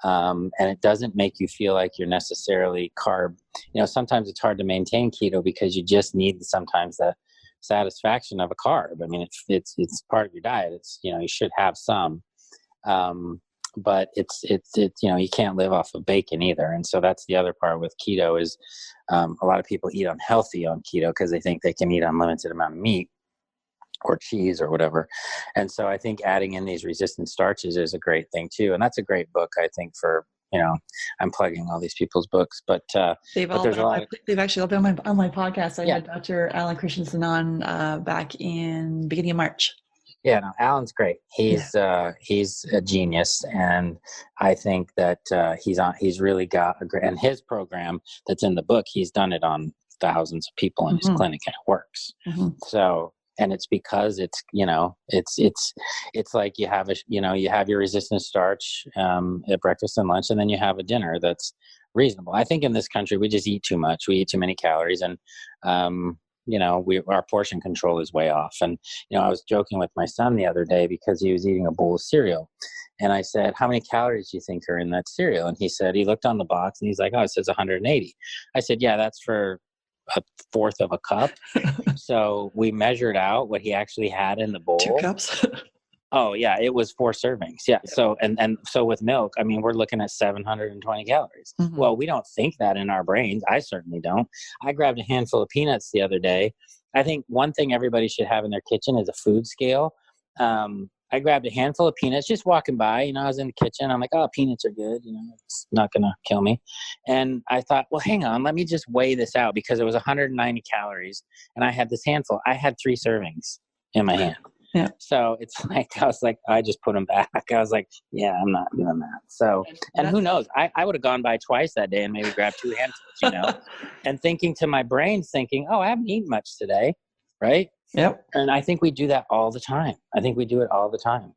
And it doesn't make you feel like you're necessarily carb. Sometimes it's hard to maintain keto because you just need sometimes the satisfaction of a carb. I mean, it's part of your diet. It's, you should have some, but it's you can't live off of bacon either. And so that's the other part with keto is a lot of people eat unhealthy on keto because they think they can eat unlimited amount of meat or cheese or whatever. And so I think adding in these resistant starches is a great thing too. And that's a great book, I think, for, I'm plugging all these people's books, but they've actually all been on my podcast. I had Dr. Alan Christensen on back in beginning of March. Yeah, no, Alan's great. He's a genius, and I think that he's really got and his program that's in the book, he's done it on thousands of people in his clinic, and it works. So, and it's because it's like you have you have your resistant starch at breakfast and lunch, and then you have a dinner that's reasonable. I think in this country we just eat too much. We eat too many calories, and our portion control is way off. And, I was joking with my son the other day because he was eating a bowl of cereal. And I said, how many calories do you think are in that cereal? And he looked on the box and he's like, oh, it says 180. I said, yeah, that's for a fourth of a cup. So we measured out what he actually had in the bowl. 2 cups. Oh yeah, it was 4 servings. Yeah. So, and so with milk, I mean, we're looking at 720 calories. Well, we don't think that in our brains. I certainly don't. I grabbed a handful of peanuts the other day. I think one thing everybody should have in their kitchen is a food scale. I grabbed a handful of peanuts just walking by, I was in the kitchen. I'm like, oh, peanuts are good. It's not going to kill me. And I thought, well, hang on, let me just weigh this out because it was 190 calories and I had this handful. I had 3 servings in my hand. Yeah. So it's like, I just put them back. I was like, yeah, I'm not doing that. So, and who knows, I would have gone by twice that day and maybe grabbed 2 handfuls, and thinking to my brain, oh, I haven't eaten much today. Right. Yep. And I think we do that all the time. I think we do it all the time.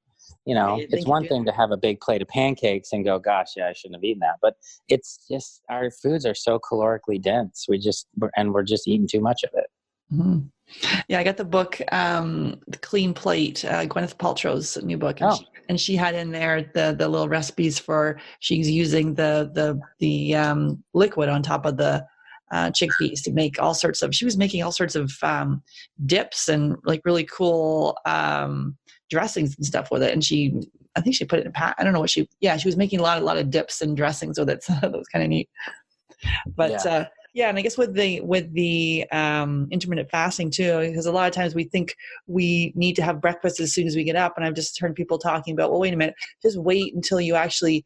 It's one thing to have a big plate of pancakes and go, gosh, yeah, I shouldn't have eaten that. But it's just, our foods are so calorically dense. We're just eating too much of it. Yeah, I got the book, The Clean Plate, Gwyneth Paltrow's new book, and she had in there the little recipes for. She's using the liquid on top of the chickpeas to make all sorts of. She was making all sorts of dips and like really cool dressings and stuff with it. And I think she put it in a pat. I don't know what she was making a lot of dips and dressings with it. So that was kind of neat. But and I guess with the intermittent fasting too, because a lot of times we think we need to have breakfast as soon as we get up, and I've just heard people talking about, well, wait a minute, just wait until you actually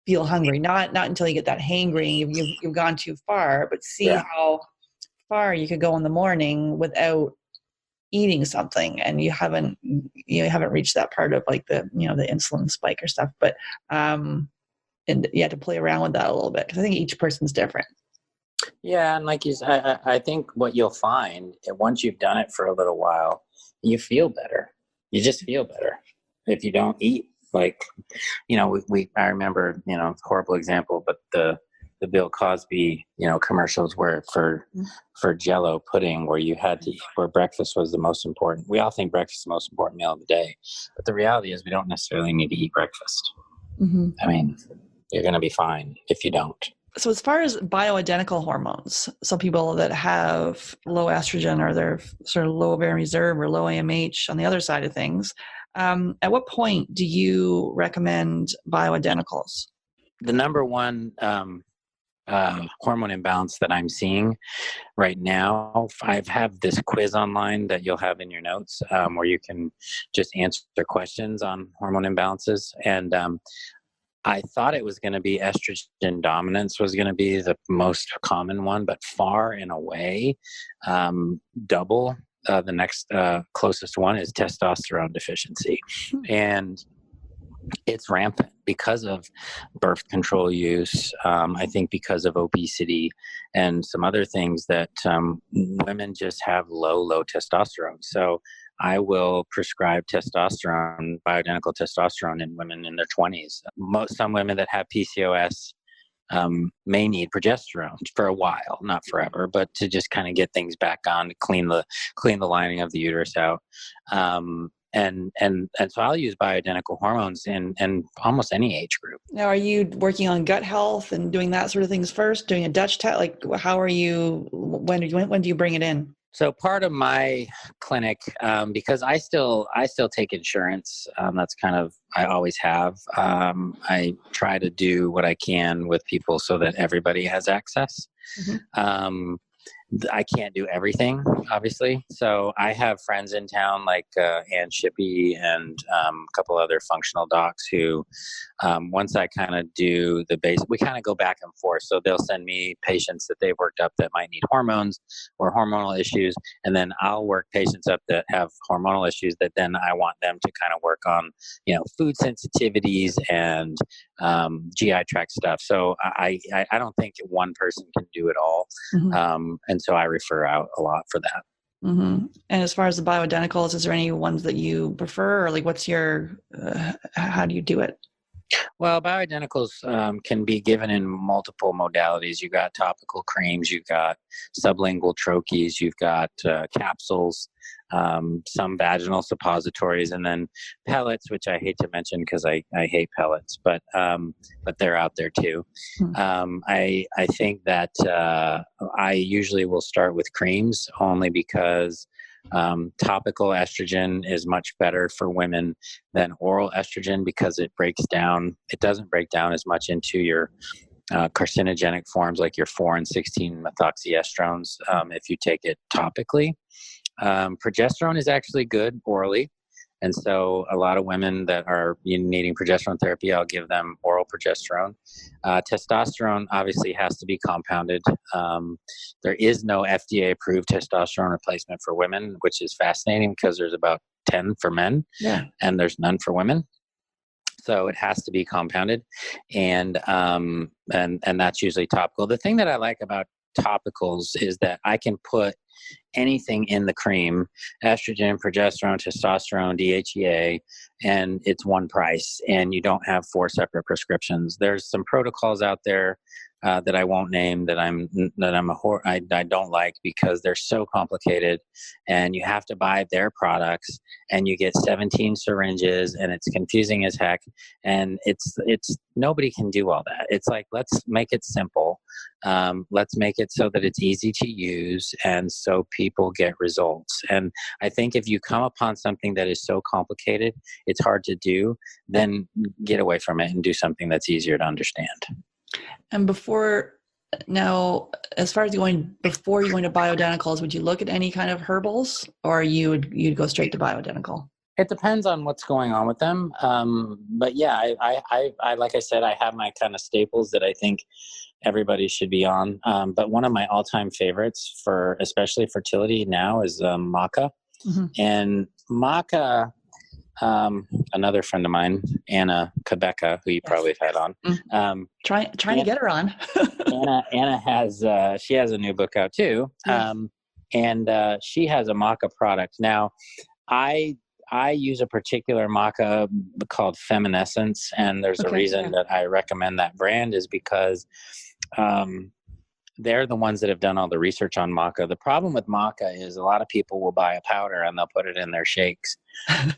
feel hungry, not until you get that hangry. You've gone too far, but see how far you could go in the morning without eating something, and you haven't reached that part of like the the insulin spike or stuff. But and you have to play around with that a little bit because I think each person's different. Yeah, and like you said, I think what you'll find once you've done it for a little while, you feel better. You just feel better if you don't eat. Like, I remember, horrible example, but the Bill Cosby, commercials were for Jell-O pudding, where you had to eat, where breakfast was the most important. We all think breakfast is the most important meal of the day, but the reality is we don't necessarily need to eat breakfast. I mean, you're going to be fine if you don't. So as far as bioidentical hormones, some people that have low estrogen or they're sort of low ovarian reserve or low AMH on the other side of things, at what point do you recommend bioidenticals? The number one hormone imbalance that I'm seeing right now, I have this quiz online that you'll have in your notes where you can just answer questions on hormone imbalances. And I thought it was going to be estrogen dominance was going to be the most common one, but far and away, double. The next closest one is testosterone deficiency. And it's rampant because of birth control use. I think because of obesity and some other things that women just have low testosterone. So I will prescribe testosterone, bioidentical testosterone in women in their 20s. Some women that have PCOS may need progesterone for a while, not forever, but to just kind of get things back on, to clean the lining of the uterus out. and so I'll use bioidentical hormones in almost any age group. Now, are you working on gut health and doing that sort of things first, doing a Dutch test? Like, how are you, when do you bring it in? So part of my clinic, because I still take insurance, that's kind of, I always have. I try to do what I can with people so that everybody has access. Mm-hmm. I can't do everything, obviously. So I have friends in town like Ann Shippey and a couple other functional docs who, once I kind of do the base, we kind of go back and forth. So they'll send me patients that they've worked up that might need hormones or hormonal issues. And then I'll work patients up that have hormonal issues that then I want them to kind of work on, food sensitivities and GI tract stuff. So I don't think one person can do it all. Mm-hmm. And so I refer out a lot for that. Mm-hmm. And as far as the bioidenticals, is there any ones that you prefer, or like what's your, how do you do it? Well, bioidenticals can be given in multiple modalities. You've got topical creams, you've got sublingual troches, you've got capsules, some vaginal suppositories, and then pellets, which I hate to mention because I hate pellets, but they're out there too. I think that I usually will start with creams only because topical estrogen is much better for women than oral estrogen because it doesn't break down as much into your carcinogenic forms like your 4 and 16 methoxyestrones if you take it topically. Progesterone is actually good orally. And so a lot of women that are needing progesterone therapy, I'll give them oral progesterone. Testosterone obviously has to be compounded. There is no FDA-approved testosterone replacement for women, which is fascinating because there's about 10 for men, and there's none for women. So it has to be compounded, and that's usually topical. The thing that I like about topicals is that I can put anything in the cream, estrogen, progesterone, testosterone, DHEA, and it's one price, and you don't have 4 separate prescriptions. There's some protocols out there that I won't name that I don't like because they're so complicated, and you have to buy their products, and you get 17 syringes, and it's confusing as heck, and it's nobody can do all that. It's like, let's make it simple. Let's make it so that it's easy to use and so people get results. And I think if you come upon something that is so complicated, it's hard to do, then get away from it and do something that's easier to understand. And as far as before you went to bioidenticals, would you look at any kind of herbals, or you'd go straight to bioidentical? It depends on what's going on with them. But yeah, I like I said, I have my kind of staples that I think everybody should be on. But one of my all-time favorites for especially fertility now is maca. Mm-hmm. And maca, another friend of mine, Anna Quebeca, who you probably have had on. Trying to get her on. Anna has she has a new book out too, and she has a maca product. Now, I use a particular maca called Feminescence, and there's a reason that I recommend that brand is because they're the ones that have done all the research on maca. The problem with maca is a lot of people will buy a powder and they'll put it in their shakes,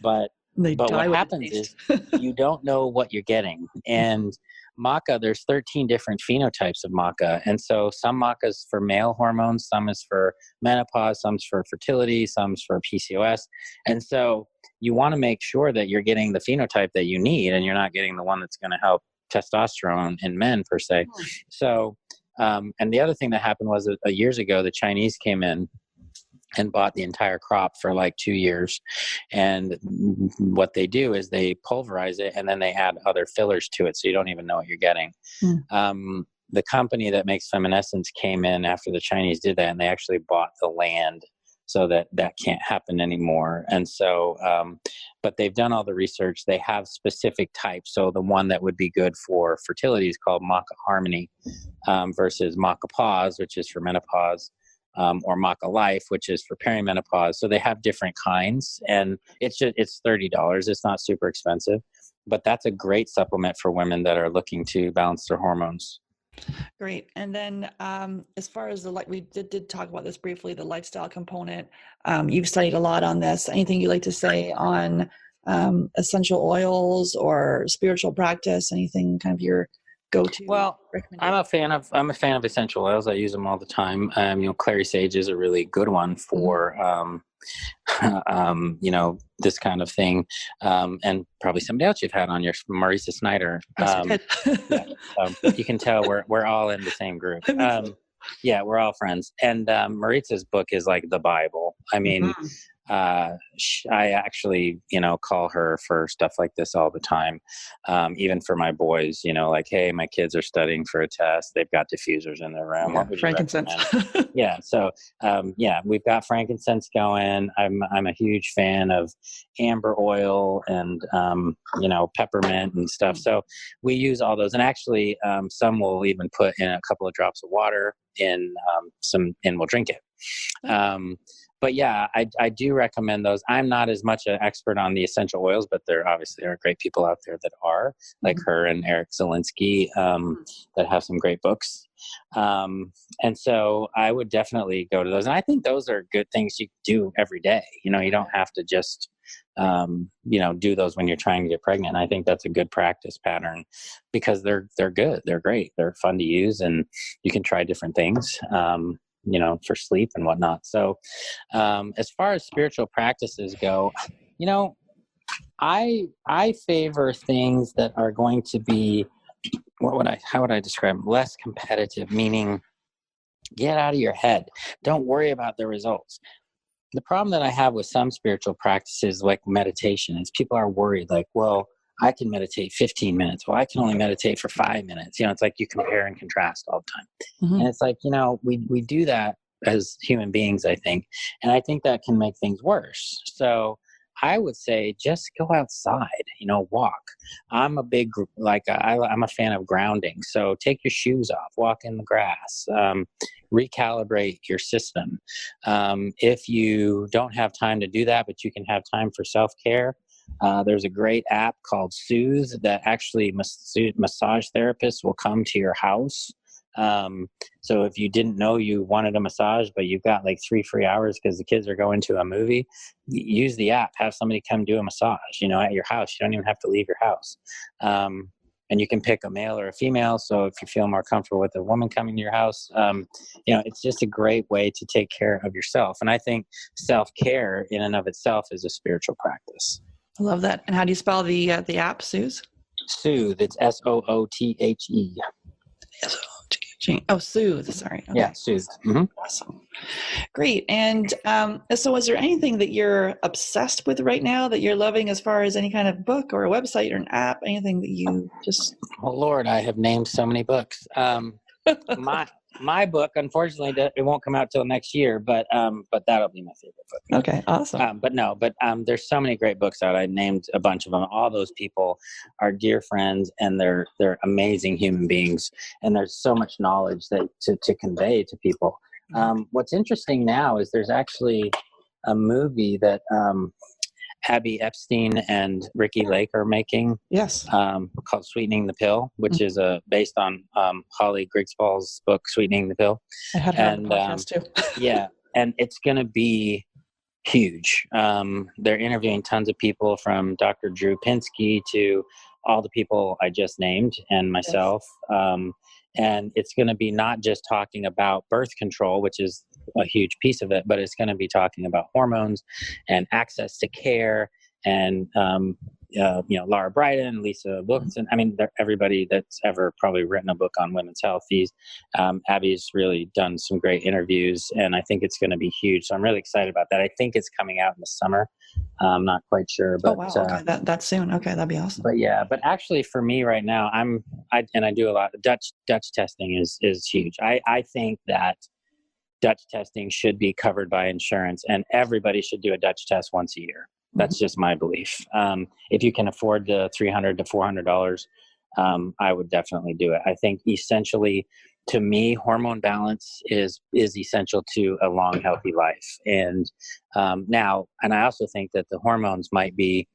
but what happens is you don't know what you're getting. And maca, there's 13 different phenotypes of maca. And so some maca is for male hormones, some is for menopause, some's for fertility, some's for PCOS. And so you want to make sure that you're getting the phenotype that you need and you're not getting the one that's going to help testosterone in men per se. So, and the other thing that happened was that years ago, the Chinese came in and bought the entire crop for like 2 years. And what they do is they pulverize it and then they add other fillers to it. So you don't even know what you're getting. The company that makes Feminescence came in after the Chinese did that, and they actually bought the land so that can't happen anymore. And so, but they've done all the research. They have specific types. So the one that would be good for fertility is called Maca Harmony versus Maca Pause, which is for menopause. Or Maca Life, which is for perimenopause. So they have different kinds, and it's $30. It's not super expensive, but that's a great supplement for women that are looking to balance their hormones. Great. And then as far as we did talk about this briefly, the lifestyle component, you've studied a lot on this. Anything you'd like to say on essential oils or spiritual practice? Anything kind of your go-to Well, recommendation? I'm a fan of essential oils. I use them all the time. Clary sage is a really good one for this kind of thing. And probably somebody else you've had on your Marisa Snyder. Yes, I did. Yeah, you can tell we're all in the same group. I think so. Yeah, we're all friends. And Marisa's book is like the Bible. I mean, Mhm. I actually, call her for stuff like this all the time. Even for my boys, like, hey, my kids are studying for a test. They've got diffusers in their room. Yeah, What would you frankincense. recommend? Yeah. So, we've got frankincense going. I'm a huge fan of amber oil and, peppermint and stuff. So we use all those. And actually, some will even put in a couple of drops of water in and we'll drink it. But yeah, I do recommend those. I'm not as much an expert on the essential oils, but there are great people out there that are, like her and Eric Zielinski, that have some great books. And so I would definitely go to those. And I think those are good things you do every day. You don't have to just, do those when you're trying to get pregnant. I think that's a good practice pattern because they're good. They're great. They're fun to use and you can try different things. For sleep and whatnot. So, as far as spiritual practices go, I favor things that are going to be, how would I describe them? Less competitive, meaning get out of your head. Don't worry about the results. The problem that I have with some spiritual practices like meditation is people are worried like, well, I can meditate 15 minutes. Well, I can only meditate for 5 minutes. It's like you compare and contrast all the time. And it's like, we do that as human beings, I think. And I think that can make things worse. So I would say just go outside, walk. I'm a big, I'm a fan of grounding. So take your shoes off, walk in the grass, recalibrate your system. If you don't have time to do that, but you can have time for self-care, there's a great app called Soothe that actually massage therapists will come to your house. So if you didn't know you wanted a massage, but you've got like 3 free hours because the kids are going to a movie, use the app, have somebody come do a massage, at your house. You don't even have to leave your house. And you can pick a male or a female. So if you feel more comfortable with a woman coming to your house, it's just a great way to take care of yourself. And I think self-care in and of itself is a spiritual practice. I love that. And how do you spell the app, Suze? Soothe. It's Soothe. Oh, Soothe. Sorry. Okay. Yeah, Soothe. Mm-hmm. Awesome. Great. And so is there anything that you're obsessed with right now that you're loving as far as any kind of book or a website or an app, anything that you just... Oh, Lord, I have named so many books. My book, unfortunately, it won't come out till next year, but that'll be my favorite book. Okay, awesome. There's so many great books out. I named a bunch of them. All those people are dear friends, and they're amazing human beings, and there's so much knowledge that to convey to people. What's interesting now is there's actually a movie that Abby Epstein and Ricky Lake are making. Yes. Called Sweetening the Pill, which is based on Holly Grigspall's book, Sweetening the Pill. I had her on the podcast too. Yeah, and it's going to be huge. They're interviewing tons of people from Dr. Drew Pinsky to all the people I just named and myself. Yes. And it's going to be not just talking about birth control, which is a huge piece of it, but it's going to be talking about hormones and access to care and, Laura Brydon, Lisa Wilkinson. I mean, everybody that's ever probably written a book on women's health. Abby's really done some great interviews, and I think it's going to be huge. So I'm really excited about that. I think it's coming out in the summer. I'm not quite sure, but okay, that's soon. Okay, that'd be awesome. But actually, for me right now, I do a lot. Dutch testing is huge. I think that Dutch testing should be covered by insurance, and everybody should do a Dutch test once a year. That's just my belief. If you can afford the $300 to $400, I would definitely do it. I think essentially, to me, hormone balance is essential to a long, healthy life. And I also think that the hormones might be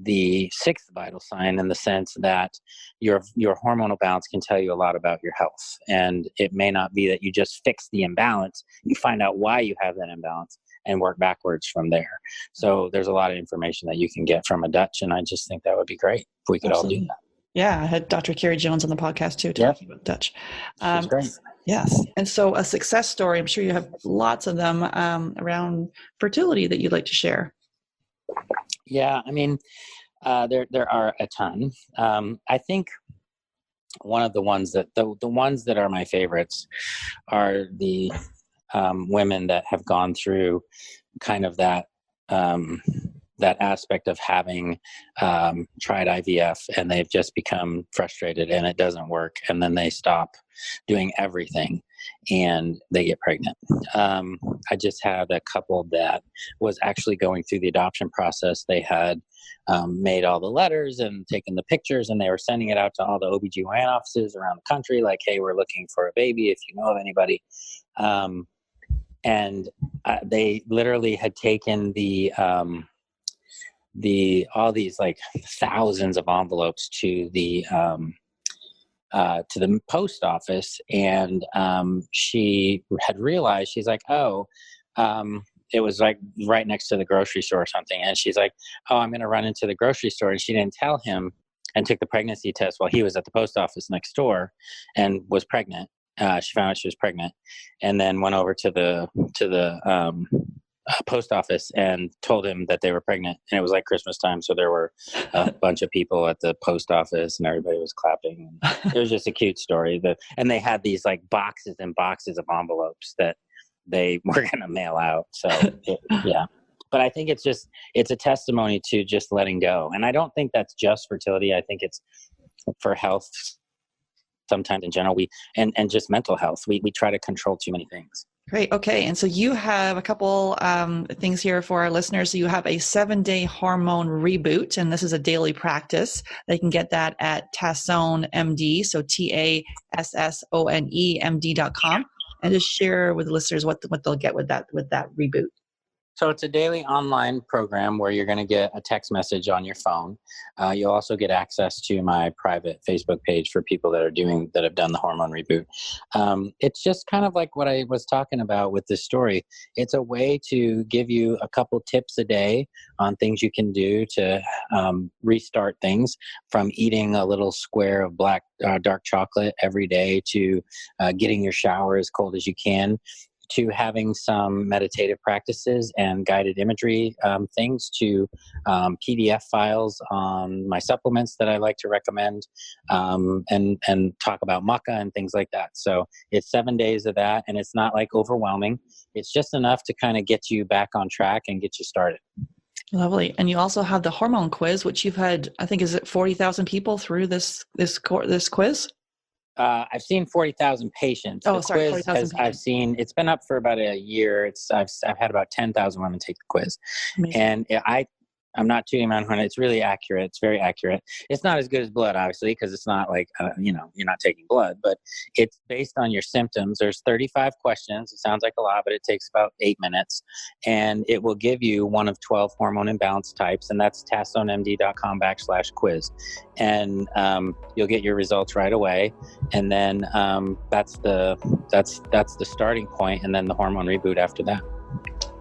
the sixth vital sign, in the sense that your hormonal balance can tell you a lot about your health. And it may not be that you just fix the imbalance. You find out why you have that imbalance and work backwards from there. So there's a lot of information that you can get from a Dutch, and I just think that would be great if we could Absolutely. all do that. Yeah, I had Dr. Carrie Jones on the podcast too, talking about Dutch. She's great. Yes. And so a success story, I'm sure you have lots of them around fertility that you'd like to share. Yeah, I mean, there are a ton. I think one of the ones that the ones that are my favorites are the women that have gone through kind of that aspect of having tried IVF, and they've just become frustrated and it doesn't work, and then they stop doing everything and they get pregnant. I just had a couple that was actually going through the adoption process. They had made all the letters and taken the pictures, and they were sending it out to all the OBGYN offices around the country, like, hey, we're looking for a baby if you know of anybody. And they literally had taken all these like thousands of envelopes to the post office, and she had realized, she's like, it was like right next to the grocery store or something, and she's like, I'm going to run into the grocery store, and she didn't tell him, and took the pregnancy test while he was at the post office next door and was pregnant. She found out she was pregnant, and then went over to the post office and told him that they were pregnant. And it was like Christmas time, so there were a bunch of people at the post office, and everybody was clapping. It was just a cute story. And they had these like boxes and boxes of envelopes that they were going to mail out. So yeah. But I think it's a testimony to just letting go. And I don't think that's just fertility. I think it's for health. Sometimes in general, and just mental health, we try to control too many things. Great. Okay. And so you have a couple things here for our listeners. So you have a 7-day hormone reboot, and this is a daily practice. They can get that at Tassone MD. So TASSONE-MD.com, and just share with listeners what they'll get with that reboot. So it's a daily online program where you're going to get a text message on your phone. You'll also get access to my private Facebook page for people that have done the hormone reboot. It's just kind of like what I was talking about with this story. It's a way to give you a couple tips a day on things you can do to restart things, from eating a little square of dark chocolate every day, to getting your shower as cold as you can, to having some meditative practices and guided imagery things, to PDF files on my supplements that I like to recommend, and talk about maca and things like that. So it's 7 days of that, and it's not like overwhelming. It's just enough to kind of get you back on track and get you started. Lovely. And you also have the hormone quiz, which you've had, I think, is it 40,000 people through this quiz? I've seen 40,000 patients. Oh, sorry, 40,000 patients. I've seen, it's been up for about a year. I've had about 10,000 women take the quiz. Amazing. And I'm not tooting my own horn. It's really accurate. It's very accurate. It's not as good as blood, obviously, because it's not like, you're not taking blood, but it's based on your symptoms. There's 35 questions. It sounds like a lot, but it takes about 8 minutes. And it will give you one of 12 hormone imbalance types. And that's tassonemd.com/quiz. And you'll get your results right away. And then that's the starting point. And then the hormone reboot after that.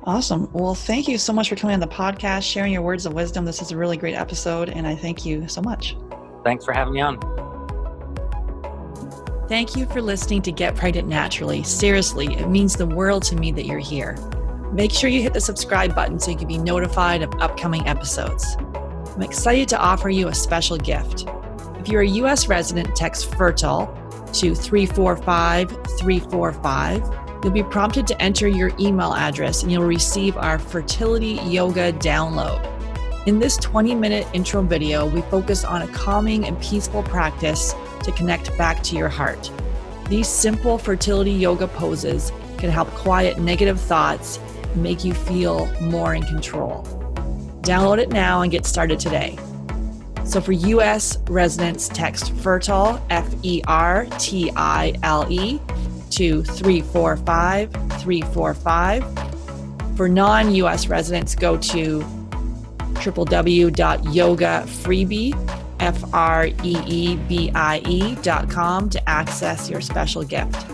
Awesome. Well, thank you so much for coming on the podcast, sharing your words of wisdom. This is a really great episode, and I thank you so much. Thanks for having me on. Thank you for listening to Get Pregnant Naturally. Seriously, it means the world to me that you're here. Make sure you hit the subscribe button so you can be notified of upcoming episodes. I'm excited to offer you a special gift. If you're a U.S. resident, text FERTILE to 345-345. You'll be prompted to enter your email address, and you'll receive our fertility yoga download. In this 20-minute intro video, we focus on a calming and peaceful practice to connect back to your heart. These simple fertility yoga poses can help quiet negative thoughts and make you feel more in control. Download it now and get started today. So for U.S. residents, text FERTILE, FERTILE, to 345-345. For non-U.S. residents, go to www.yogafreebie.com to access your special gift.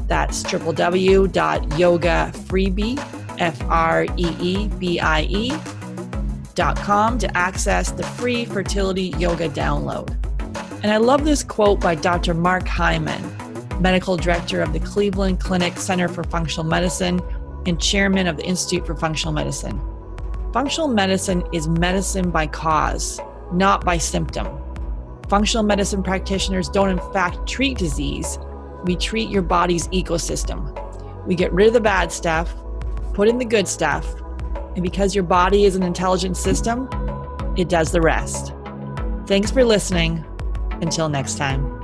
That's www.yogafreebie.com to access the free fertility yoga download. And I love this quote by Dr. Mark Hyman, Medical Director of the Cleveland Clinic Center for Functional Medicine and Chairman of the Institute for Functional Medicine. Functional medicine is medicine by cause, not by symptom. Functional medicine practitioners don't in fact treat disease. We treat your body's ecosystem. We get rid of the bad stuff, put in the good stuff, and because your body is an intelligent system, it does the rest. Thanks for listening. Until next time.